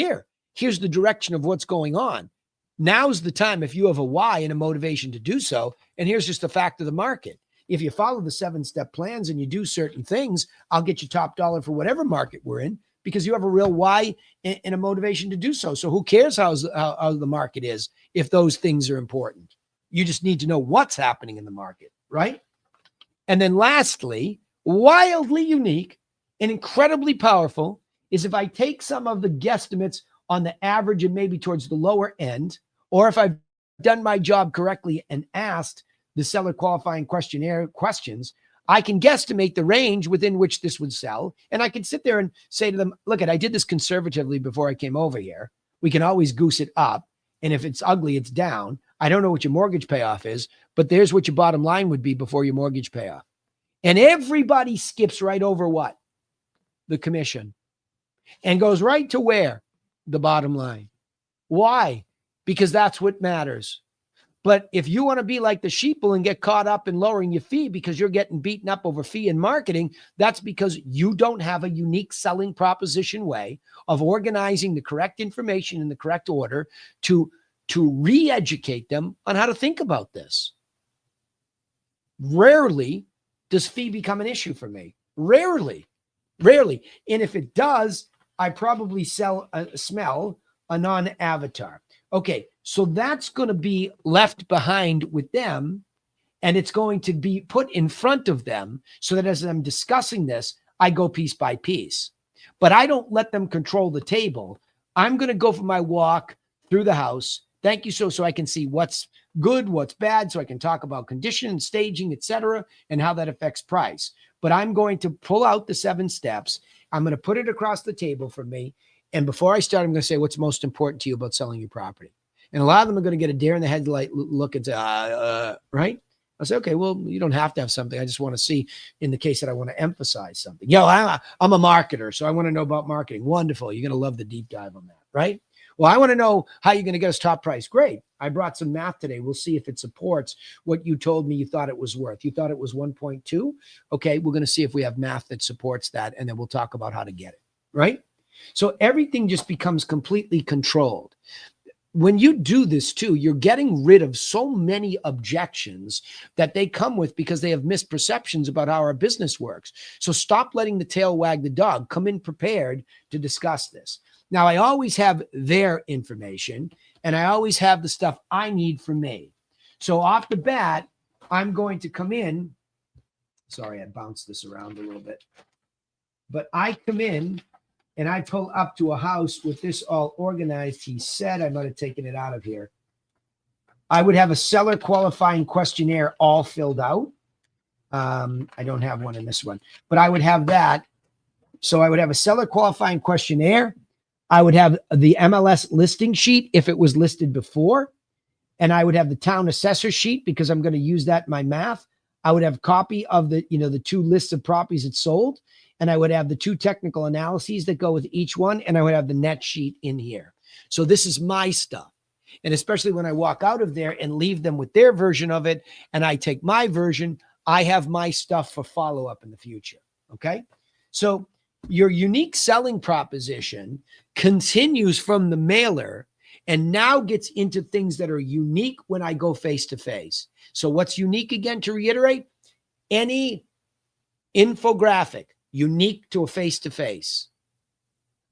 here's the direction of what's going on. Now's the time if you have a why and a motivation to do so. And here's just the fact of the market. If you follow the 7-step plans and you do certain things, I'll get you top dollar for whatever market we're in because you have a real why and a motivation to do so. So who cares how the market is if those things are important? You just need to know what's happening in the market, right? And then lastly, wildly unique and incredibly powerful is if I take some of the guesstimates on the average and maybe towards the lower end, or if I've done my job correctly and asked the seller qualifying questionnaire questions, I can guesstimate the range within which this would sell. And I can sit there and say to them, look, I did this conservatively before I came over here. We can always goose it up. And if it's ugly, it's down. I don't know what your mortgage payoff is, but there's what your bottom line would be before your mortgage payoff. And everybody skips right over what? The commission. And goes right to where? The bottom line. Why? Because that's what matters. But if you want to be like the sheeple and get caught up in lowering your fee because you're getting beaten up over fee and marketing, that's because you don't have a unique selling proposition way of organizing the correct information in the correct order to re-educate them on how to think about this. Rarely does fee become an issue for me. Rarely. And if it does, I probably smell a non-avatar. Okay, so that's going to be left behind with them, and it's going to be put in front of them so that as I'm discussing this, I go piece by piece. But I don't let them control the table. I'm going to go for my walk through the house. Thank you, so I can see what's good, what's bad, so I can talk about condition, staging, etc., and how that affects price. But I'm going to pull out the 7 steps. I'm going to put it across the table for me. And before I start, I'm going to say what's most important to you about selling your property. And a lot of them are going to get a deer in the headlight look and say, right? I'll say, okay, well, you don't have to have something. I just want to see in the case that I want to emphasize something. I'm a marketer, so I want to know about marketing. Wonderful. You're going to love the deep dive on that, right? Well, I want to know how you're going to get us top price. Great. I brought some math today. We'll see if it supports what you told me you thought it was worth. You thought it was 1.2. Okay, we're going to see if we have math that supports that, and then we'll talk about how to get it, right? So everything just becomes completely controlled. When you do this too, you're getting rid of so many objections that they come with because they have misperceptions about how our business works. So stop letting the tail wag the dog. Come in prepared to discuss this. Now, I always have their information, and I always have the stuff I need for me. So off the bat, I'm going to come in. Sorry, I bounced this around a little bit. But I come in and I pull up to a house with this all organized. He said, I might have taken it out of here. I would have a seller qualifying questionnaire all filled out. I don't have one in this one, but I would have that. So I would have a seller qualifying questionnaire. I would have the MLS listing sheet if it was listed before. And I would have the town assessor sheet because I'm going to use that in my math. I would have a copy of the 2 lists of properties that sold. And I would have the 2 technical analyses that go with each one. And I would have the net sheet in here. So this is my stuff. And especially when I walk out of there and leave them with their version of it, and I take my version, I have my stuff for follow-up in the future. Okay. So your unique selling proposition continues from the mailer and now gets into things that are unique when I go face-to-face. So what's unique again, to reiterate? Any infographic unique to a face-to-face.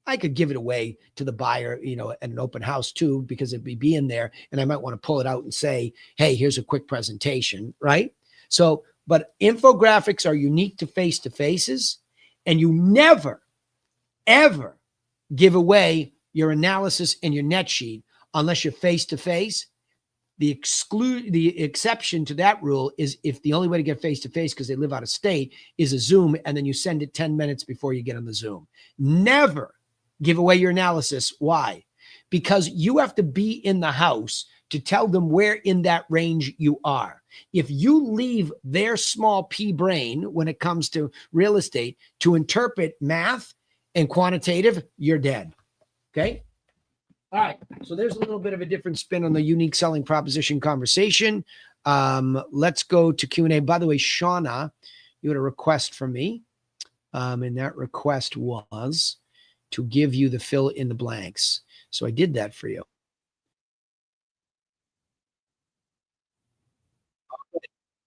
I could give it away to the buyer, at an open house too, because it'd be in there and I might want to pull it out and say, hey, here's a quick presentation, right? So, but infographics are unique to face-to-faces, and you never, ever give away your analysis and your net sheet unless you're face-to-face. The exception to that rule is if the only way to get face-to-face because they live out of state is a Zoom, and then you send it 10 minutes before you get on the Zoom. Never give away your analysis. Why? Because you have to be in the house to tell them where in that range you are. If you leave their small pea brain when it comes to real estate to interpret math and quantitative, you're dead. Okay? All right. So there's a little bit of a different spin on the unique selling proposition conversation. Let's go to Q&A. By the way, Shauna, you had a request from me. And that request was to give you the fill in the blanks. So I did that for you.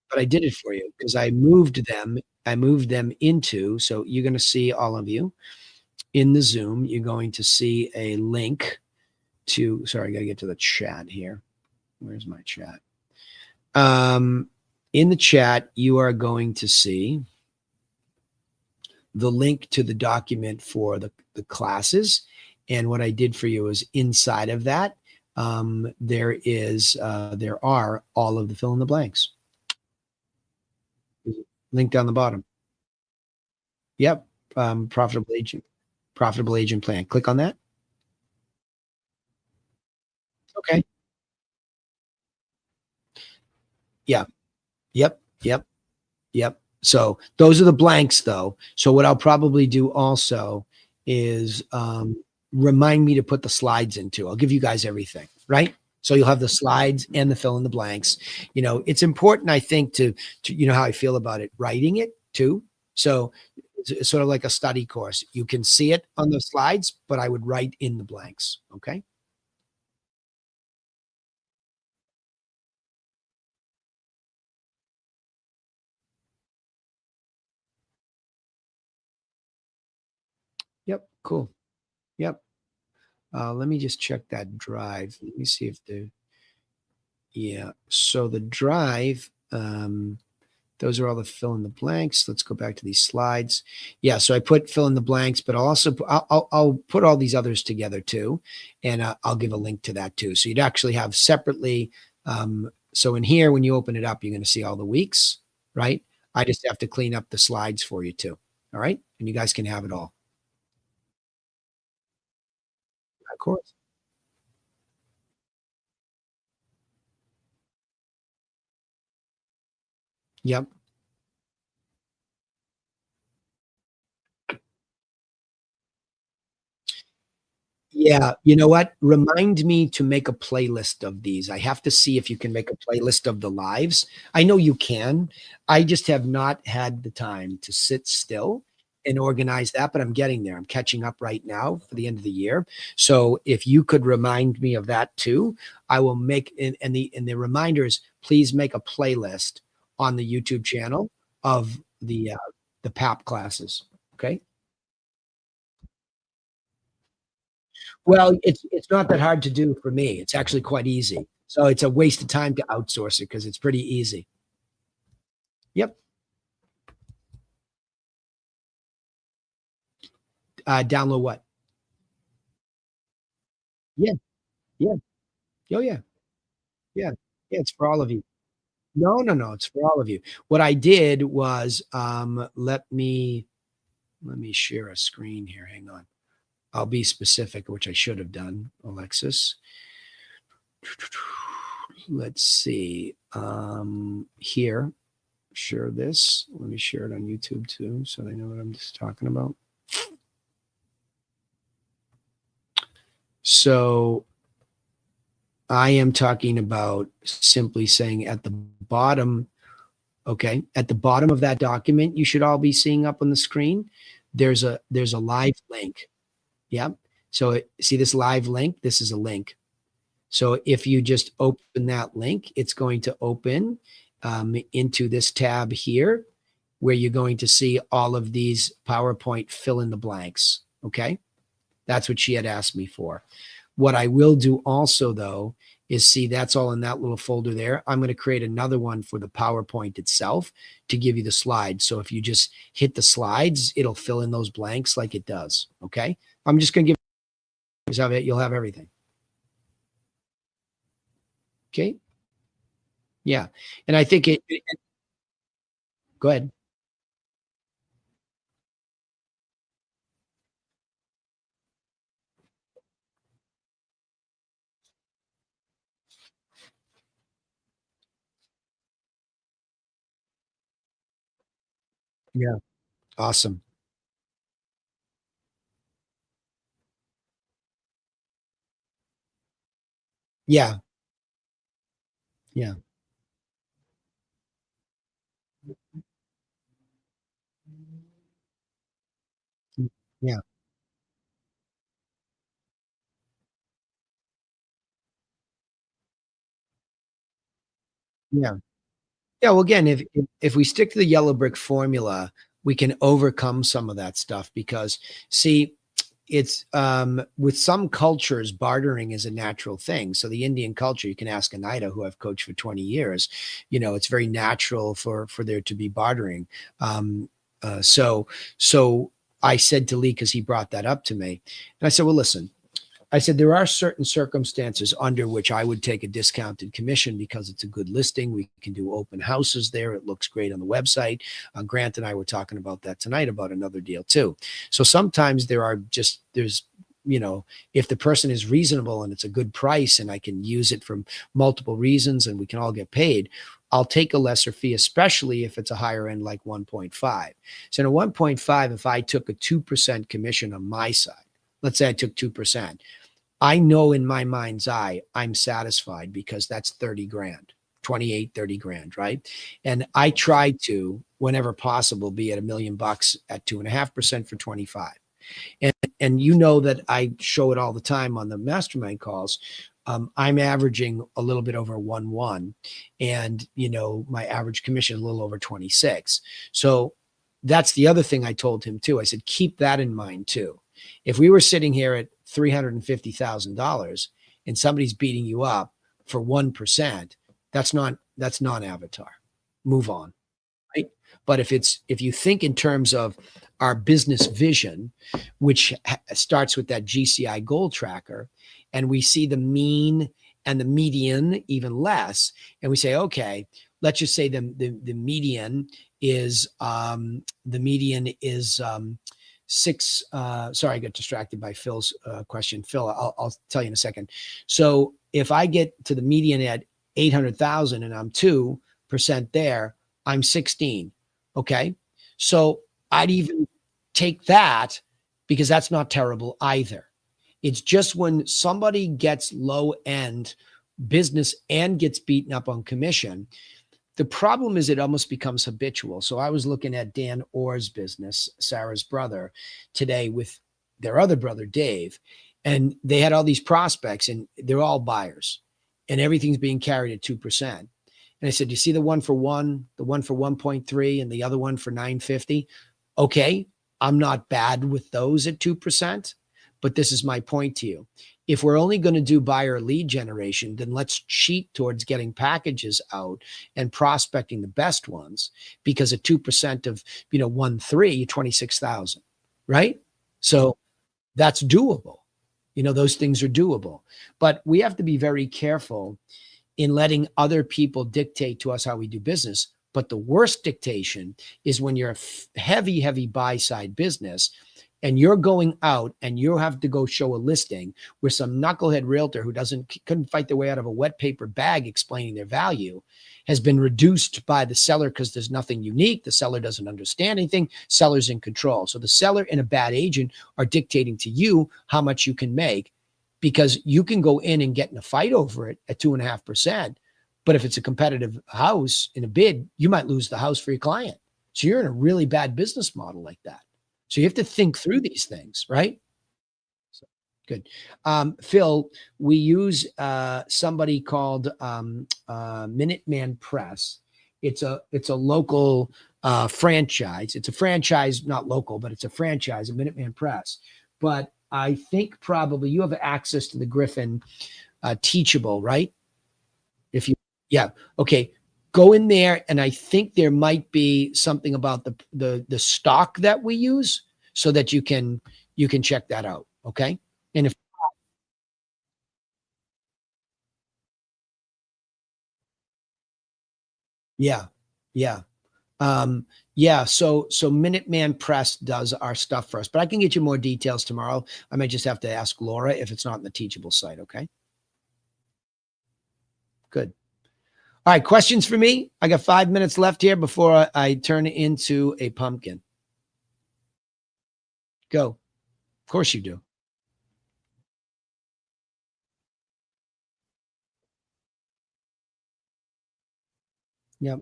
But I did it for you because I moved them into, so you're going to see all of you in the Zoom. You're going to see a link to, sorry, I got to get to the chat here. Where's my chat? In the chat, you are going to see the link to the document for the classes. And what I did for you is inside of that, there are all of the fill in the blanks. Link down the bottom. Yep. Profitable agent plan. Click on that. Okay. Yeah. Yep. Yep. Yep. So those are the blanks though. So what I'll probably do also is remind me to put the slides into. I'll give you guys everything, right? So you'll have the slides and the fill in the blanks. You know, it's important, I think, to you know how I feel about it, writing it too. So it's sort of like a study course. You can see it on the slides, but I would write in the blanks. Okay. Yep. Cool. Yep. Let me just check that drive. Let me see if the yeah. So the drive, those are all the fill in the blanks. Let's go back to these slides. Yeah, so I put fill in the blanks, but I'll also I'll put all these others together too, and I'll give a link to that too. So you'd actually have separately. So in here, when you open it up, you're going to see all the weeks, right? I just have to clean up the slides for you too. All right, and you guys can have it all. Of course. Yep. Yeah, you know what? Remind me to make a playlist of these. I have to see if you can make a playlist of the lives. I know you can. I just have not had the time to sit still and organize that, but I'm getting there. I'm catching up right now for the end of the year. So if you could remind me of that too, I will make and the reminders, please make a playlist on the YouTube channel of the PAP classes. Okay. Well, it's not that hard to do for me. It's actually quite easy. So it's a waste of time to outsource it because it's pretty easy. Yep. Download what? Yeah, yeah. Oh, yeah. Yeah. Yeah, it's for all of you. No, no, no, it's for all of you. What I did was, let me share a screen here. Hang on. I'll be specific, which I should have done, Alexis. Let's see. Here, share this. Let me share it on YouTube too, so they know what I'm just talking about. So I am talking about simply saying at the bottom, okay, at the bottom of that document, you should all be seeing up on the screen. There's a live link. Yep. So see this live link? This is a link. So if you just open that link, it's going to open into this tab here where you're going to see all of these PowerPoint fill in the blanks. Okay. That's what she had asked me for. What I will do also, though, is see that's all in that little folder there. I'm going to create another one for the PowerPoint itself to give you the slides. So if you just hit the slides, it'll fill in those blanks like it does. Okay. I'm just going to give you, you'll have everything. Okay. Yeah. And I think go ahead. Yeah. Awesome. Yeah. Yeah. Yeah. Yeah. Yeah, well, again, if we stick to the yellow brick formula, we can overcome some of that stuff because see, it's with some cultures, bartering is a natural thing. So the Indian culture, you can ask Anita, who I've coached for 20 years, it's very natural for there to be bartering. So I said to Lee, because he brought that up to me, and I said, well, listen, I said, there are certain circumstances under which I would take a discounted commission because it's a good listing. We can do open houses there. It looks great on the website. Grant and I were talking about that tonight about another deal too. So sometimes if the person is reasonable and it's a good price and I can use it for multiple reasons and we can all get paid, I'll take a lesser fee, especially if it's a higher end like 1.5. So in a 1.5, if I took a 2% commission on my side, let's say I took 2%. I know in my mind's eye, I'm satisfied because that's 30 grand, 28, 30 grand, right? And I try to, whenever possible, be at $1 million at 2.5% for 25. And you know that I show it all the time on the mastermind calls. I'm averaging a little bit over 1-1, and my average commission is a little over 26. So that's the other thing I told him too. I said, keep that in mind too. If we were sitting here at $350,000 and somebody's beating you up for 1%, that's non-avatar. Move on. Right? But if you think in terms of our business vision, which starts with that GCI goal tracker, and we see the mean and the median even less, and we say, okay, let's just say the median is six. Sorry, I got distracted by Phil's question. Phil, I'll tell you in a second. So if I get to the median at 800,000 and I'm 2% there, I'm 16. Okay. So I'd even take that because that's not terrible either. It's just when somebody gets low end business and gets beaten up on commission, the problem is it almost becomes habitual. So I was looking at Dan Orr's business, Sarah's brother, today with their other brother, Dave, and they had all these prospects and they're all buyers and everything's being carried at 2%. And I said, you see the one for one, the one for 1.3 and the other one for 950? Okay, I'm not bad with those at 2%, but this is my point to you. If we're only going to do buyer lead generation, then let's cheat towards getting packages out and prospecting the best ones, because at 2% of 1.3, 26,000, right? So that's doable. Those things are doable, but we have to be very careful in letting other people dictate to us how we do business. But the worst dictation is when you're a heavy buy side business and you're going out and you have to go show a listing where some knucklehead realtor who couldn't fight their way out of a wet paper bag explaining their value has been reduced by the seller because there's nothing unique. The seller doesn't understand anything. Seller's in control. So the seller and a bad agent are dictating to you how much you can make, because you can go in and get in a fight over it at 2.5%. But if it's a competitive house in a bid, you might lose the house for your client. So you're in a really bad business model like that. So you have to think through these things, right? So, good. Phil, we use somebody called Minuteman Press. It's a local franchise. It's a franchise, not local, but it's a franchise, a Minuteman Press. But I think probably you have access to the Griffin Teachable, right? If you, yeah, okay, go in there, and I think there might be something about the stock that we use, so that you can check that out. Okay, and if yeah, yeah. Yeah, so Minuteman Press does our stuff for us, but I can get you more details tomorrow. I might just have to ask Laura if it's not in the Teachable site. Okay, good. All right, questions for me? I got 5 minutes left here before I turn into a pumpkin. Go. Of course you do. Yep.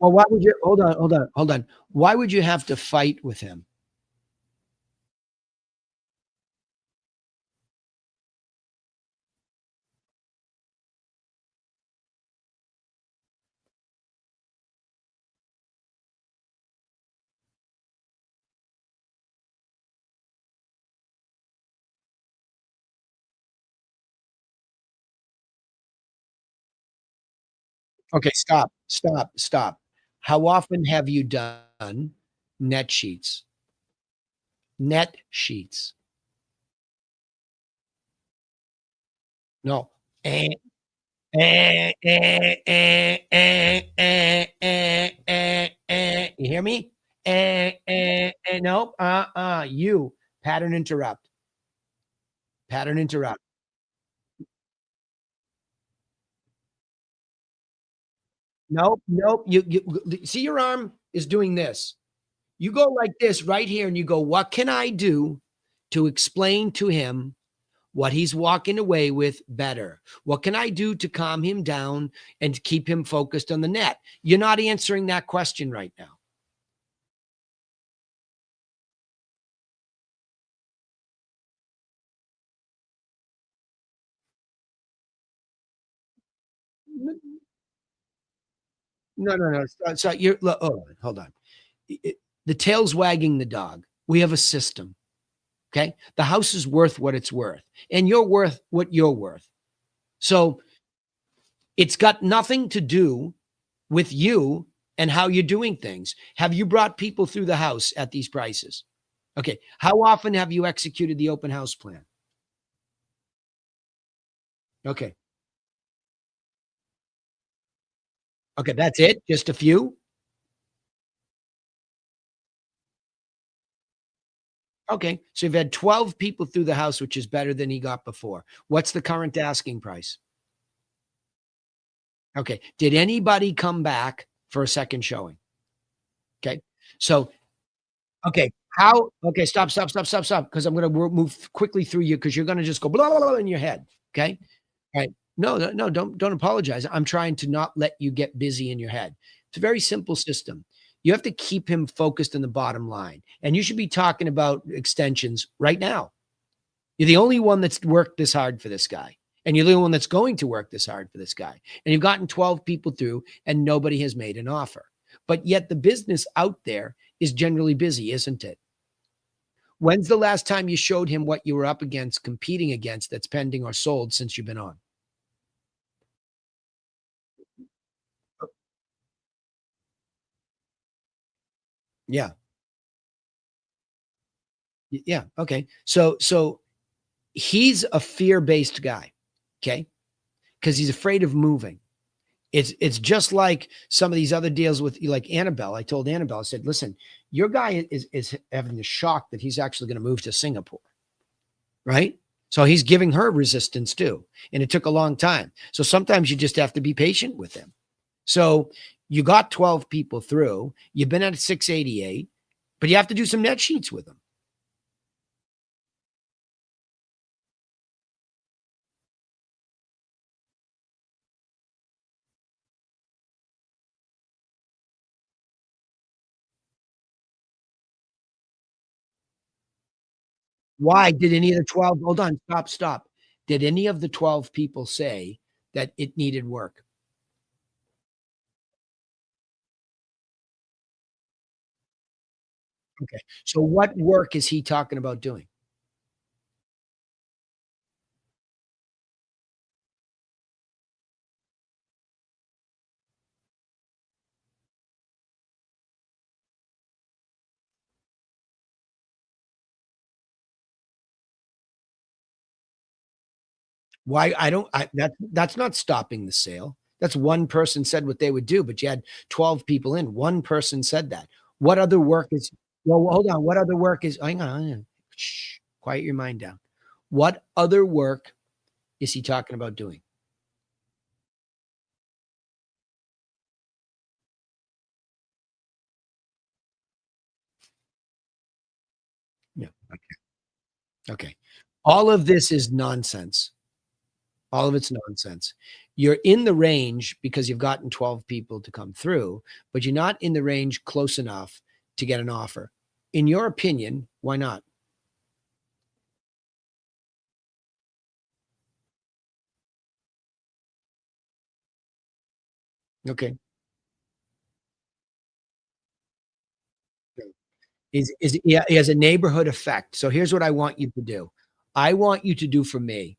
Well, why would you hold on. Why would you have to fight with him? Okay, stop, stop, stop. How often have you done net sheets? Net sheets. No. Eh, You hear me? Nope, you pattern interrupt, pattern interrupt. Nope, nope, you see your arm is doing this. You go like this right here and you go, "What can I do to explain to him what he's walking away with better? What can I do to calm him down and to keep him focused on the net?" You're not answering that question right now. No, no, no. So you're hold on. The tail's wagging the dog. We have a system. Okay. The house is worth what it's worth, and you're worth what you're worth. So it's got nothing to do with you and how you're doing things. Have you brought people through the house at these prices? Okay. How often have you executed the open house plan? Okay. Okay. That's it. Just a few. Okay. So you've had 12 people through the house, which is better than he got before. What's the current asking price? Okay. Did anybody come back for a second showing? Okay. So, okay. Okay. Stop, stop, stop, stop, stop. Because I'm going to move quickly through you because you're going to just go blah, blah, blah in your head. Okay. All right. No, no, no, don't apologize. I'm trying to not let you get busy in your head. It's a very simple system. You have to keep him focused on the bottom line. And you should be talking about extensions right now. You're the only one that's worked this hard for this guy. And you're the only one that's going to work this hard for this guy. And you've gotten 12 people through and nobody has made an offer. But yet the business out there is generally busy, isn't it? When's the last time you showed him what you were up against, competing against that's pending or sold since you've been on? Yeah. Yeah. Okay. So he's a fear-based guy. Okay. Because he's afraid of moving. It's just like some of these other deals with like Annabelle. I told Annabelle, I said, listen, your guy is having the shock that he's actually going to move to Singapore, right? So he's giving her resistance too. And it took a long time. So sometimes you just have to be patient with him. So you got 12 people through, you've been at 688, but you have to do some net sheets with them. Why did any of the 12 hold on, stop, stop. Did any of the 12 people say that it needed work? Okay. So what work is he talking about doing? Why I don't I that's not stopping the sale. That's one person said what they would do, but you had 12 people in. One person said that. What other work is well, hold on. What other work is hang on. Shh, quiet your mind down. What other work is he talking about doing? Yeah. Okay. Okay. All of this is nonsense. All of it's nonsense. You're in the range because you've gotten 12 people to come through, but you're not in the range close enough to get an offer. In your opinion, why not? Okay. Yeah, he has a neighborhood effect. So here's what I want you to do. I want you to do for me.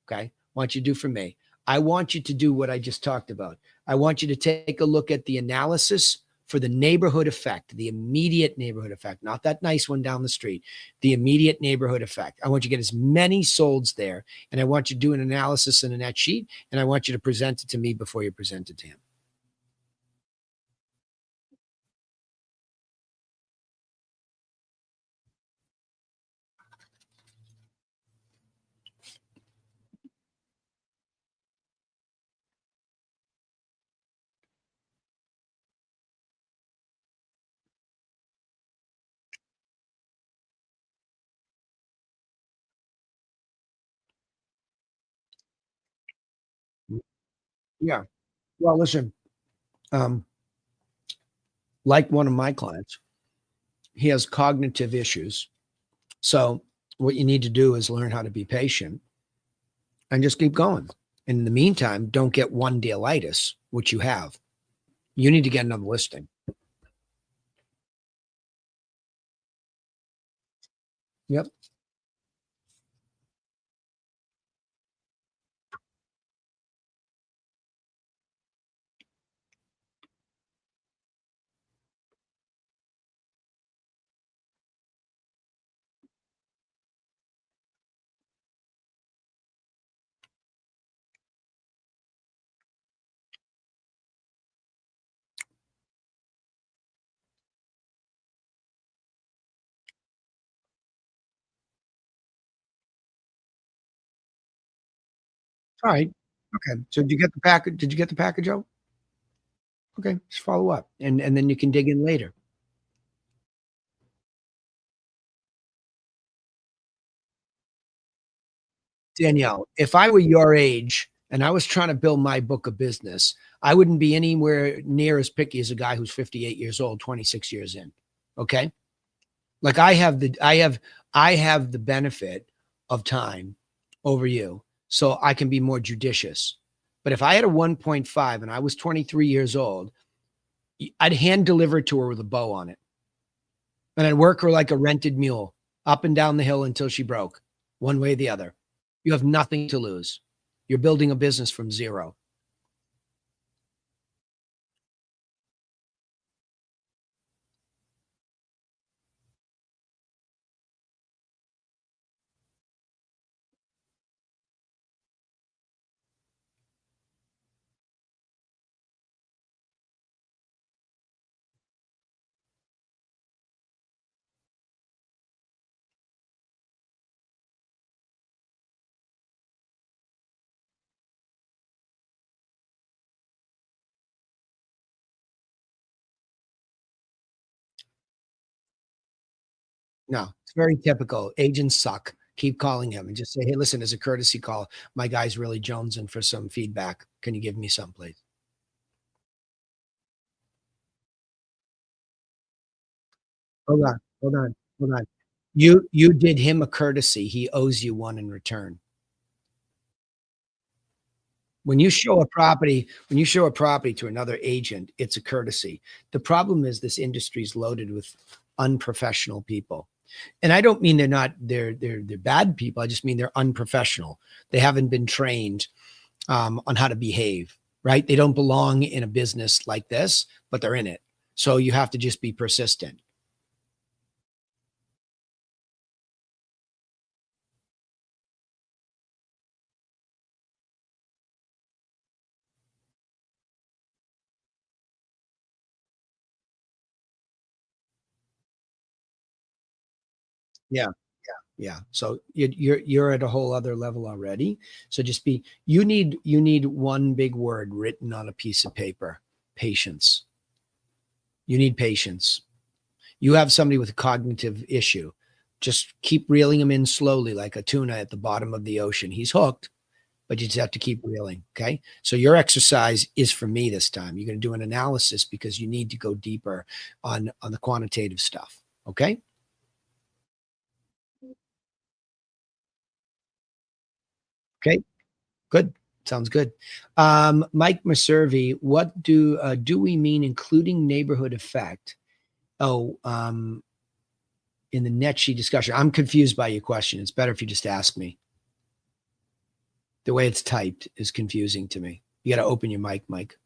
Okay. I want you to do for me. I want you to do what I just talked about. I want you to take a look at the analysis for the neighborhood effect, the immediate neighborhood effect, not that nice one down the street, the immediate neighborhood effect. I want you to get as many solds there. And I want you to do an analysis in a net sheet. And I want you to present it to me before you present it to him. Yeah. Well, listen, um, like one of my clients, he has cognitive issues. So what you need to do is learn how to be patient and just keep going. And in the meantime, don't get one dealitis, which you have. You need to get another listing. Yep. All right. Okay. So did you get the package? Did you get the package out? Okay. Just follow up and then you can dig in later. Danielle, if I were your age and I was trying to build my book of business, I wouldn't be anywhere near as picky as a guy who's 58 years old, 26 years in. Okay. Like I have the benefit of time over you, so I can be more judicious. But if I had a 1.5 and I was 23 years old, I'd hand deliver it to her with a bow on it. And I'd work her like a rented mule up and down the hill until she broke, one way or the other. You have nothing to lose. You're building a business from zero. No, it's very typical. Agents suck. Keep calling him and just say, hey, listen, as a courtesy call, my guy's really jonesing for some feedback. Can you give me some, please? Hold on, hold on, hold on. You did him a courtesy. He owes you one in return. When you show a property to another agent, it's a courtesy. The problem is this industry is loaded with unprofessional people. And I don't mean they're bad people. I just mean they're unprofessional. They haven't been trained on how to behave, right? They don't belong in a business like this, but they're in it. So you have to just be persistent. Yeah. Yeah. So you're at a whole other level already. So just be you need one big word written on a piece of paper. Patience. You need patience. You have somebody with a cognitive issue. Just keep reeling him in slowly like a tuna at the bottom of the ocean. He's hooked. but you just have to keep reeling. Okay. So your exercise is for me this time. You're going to do an analysis because you need to go deeper on the quantitative stuff. Okay. Okay. Good. Sounds good. Mike Mercervi, what do we mean including neighborhood effect? Oh, in the net sheet discussion. I'm confused by your question. It's better if you just ask me. The way it's typed is confusing to me. You got to open your mic, Mike.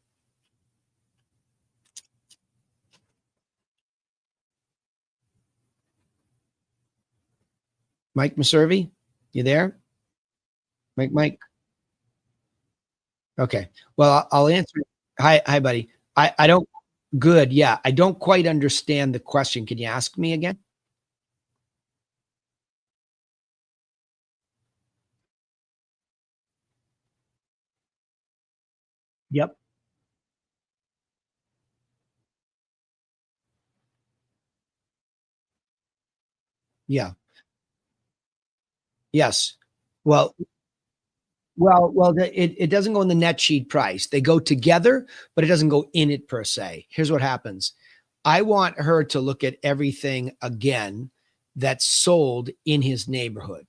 Mike Mercervi, you there? Mike. Okay. Well, I'll answer. Hi, buddy. I don't. Good. Yeah, I don't quite understand the question. Can you ask me again? Yep. Yeah. Yes. Well, it doesn't go in the net sheet price. They go together, but it doesn't go in it per se. Here's what happens. I want her to look at everything again that's sold in his neighborhood.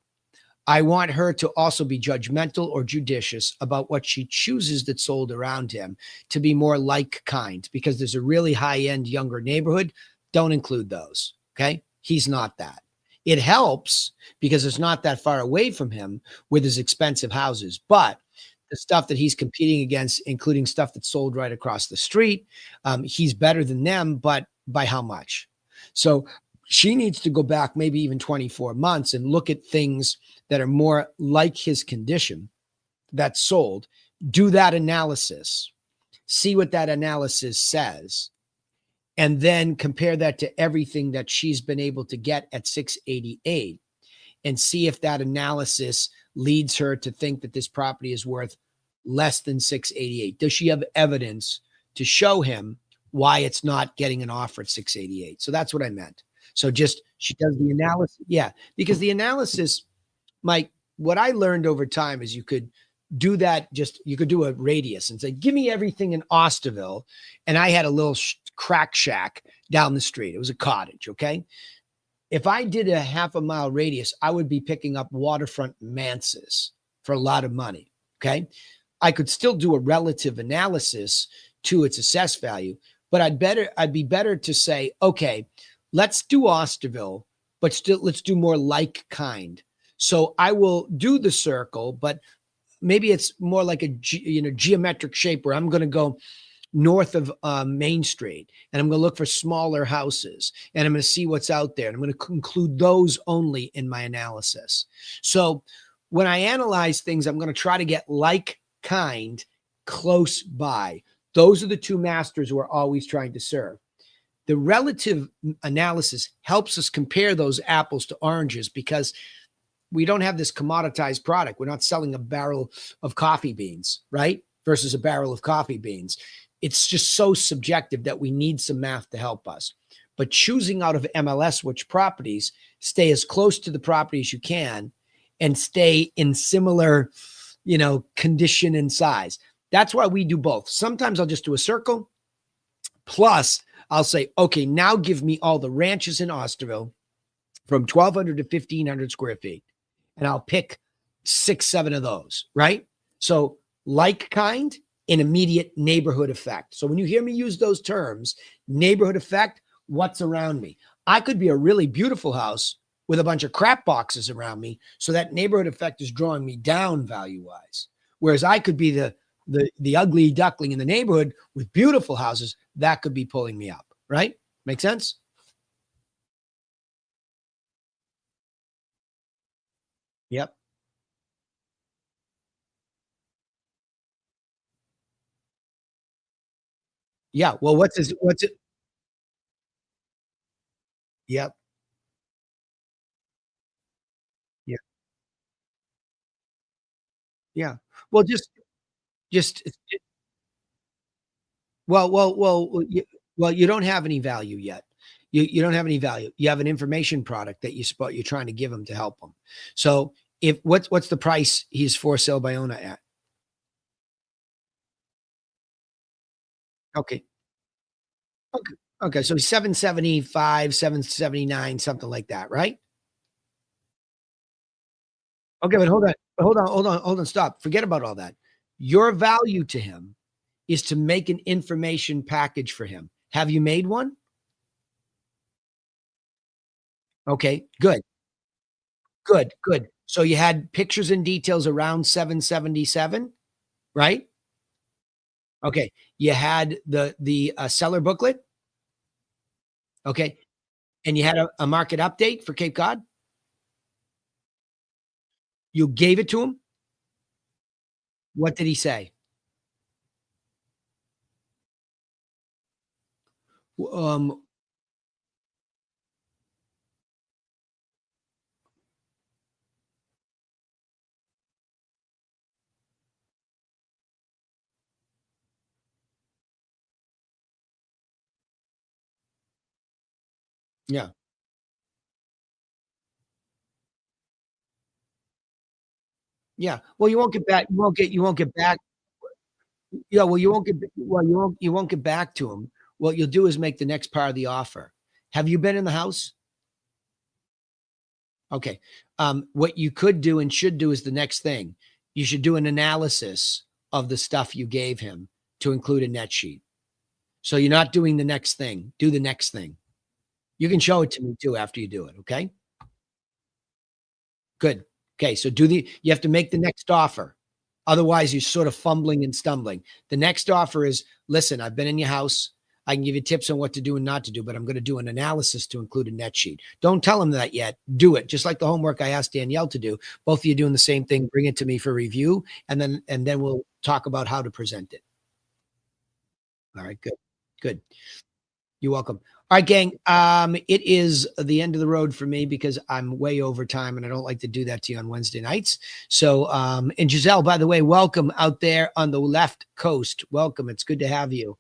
I want her to also be judgmental or judicious about what she chooses that's sold around him to be more like kind because there's a really high end younger neighborhood. Don't include those. Okay. He's not that. It helps because it's not that far away from him with his expensive houses. But the stuff that he's competing against, including stuff that's sold right across the street, he's better than them, but by how much? So she needs to go back maybe even 24 months and look at things that are more like his condition that's sold, do that analysis, see what that analysis says, and then compare that to everything that she's been able to get at 688 and see if that analysis leads her to think that this property is worth less than 688. Does she have evidence to show him why it's not getting an offer at 688? So that's what I meant. So just she does the analysis. Yeah, because the analysis, Mike, what I learned over time is you could do that. Just you could do a radius and say, give me everything in Osterville. And I had a little crack shack down the street. It was a cottage. Okay. If I did a half a mile radius, I would be picking up waterfront manses for a lot of money. Okay. I could still do a relative analysis to its assessed value, but I'd be better to say, okay, let's do Osterville, but still let's do more like kind. So I will do the circle, but maybe it's more like a geometric shape where I'm going to go north of Main Street and I'm going to look for smaller houses and I'm going to see what's out there. And I'm going to include those only in my analysis. So when I analyze things, I'm going to try to get like kind close by. Those are the two masters we're always trying to serve. The relative analysis helps us compare those apples to oranges because we don't have this commoditized product. We're not selling a barrel of coffee beans, right? Versus a barrel of coffee beans. It's just so subjective that we need some math to help us. But choosing out of MLS which properties, stay as close to the property as you can and stay in similar, condition and size. That's why we do both. Sometimes I'll just do a circle. Plus, I'll say, okay, now give me all the ranches in Osterville from 1,200 to 1,500 square feet. And I'll pick 6, 7 of those, right? So like kind and immediate neighborhood effect. So when you hear me use those terms, neighborhood effect, what's around me? I could be a really beautiful house with a bunch of crap boxes around me. So that neighborhood effect is drawing me down value-wise. Whereas I could be the ugly duckling in the neighborhood with beautiful houses that could be pulling me up, right? Make sense? Yep. Yeah. Well, what's it? Yep. Yeah. Yeah. Well, just you don't have any value yet. You don't have any value. You have an information product that you're trying to give them to help them. So if what's the price he's for sale by owner at? Okay. Okay. Okay. So 775, 779, something like that, right? Okay, but hold on, stop. Forget about all that. Your value to him is to make an information package for him. Have you made one? Okay, good, good, good. So you had pictures and details around 777, right? Okay. You had the seller booklet, okay, and you had a market update for Cape Cod? You gave it to him? What did he say? W yeah, yeah. Well, you won't get back. Yeah, well, you won't get back to him. What you'll do is make the next part of the offer. Have you been in the house? Okay. What you could do and should do is the next thing. You should do an analysis of the stuff you gave him to include a net sheet. So you're not doing the next thing. Do the next thing. You can show it to me too after you do it. Okay. Good. Okay. So you have to make the next offer. Otherwise, you're sort of fumbling and stumbling. The next offer is listen, I've been in your house. I can give you tips on what to do and not to do, but I'm going to do an analysis to include a net sheet. Don't tell them that yet. Do it. Just like the homework I asked Danielle to do. Both of you doing the same thing. Bring it to me for review, and then we'll talk about how to present it. All right. Good. Good. You're welcome. All right, gang. It is the end of the road for me because I'm way over time and I don't like to do that to you on Wednesday nights. So, and Giselle, by the way, welcome out there on the left coast. Welcome. It's good to have you.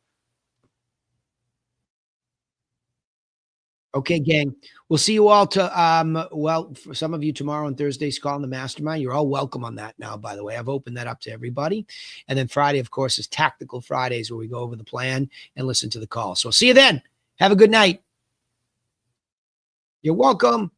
Okay, gang. We'll see you all to well, for some of you tomorrow on Thursday's call in the mastermind. You're all welcome on that now, by the way. I've opened that up to everybody. And then Friday, of course, is Tactical Fridays where we go over the plan and listen to the call. So see you then. Have a good night. You're welcome.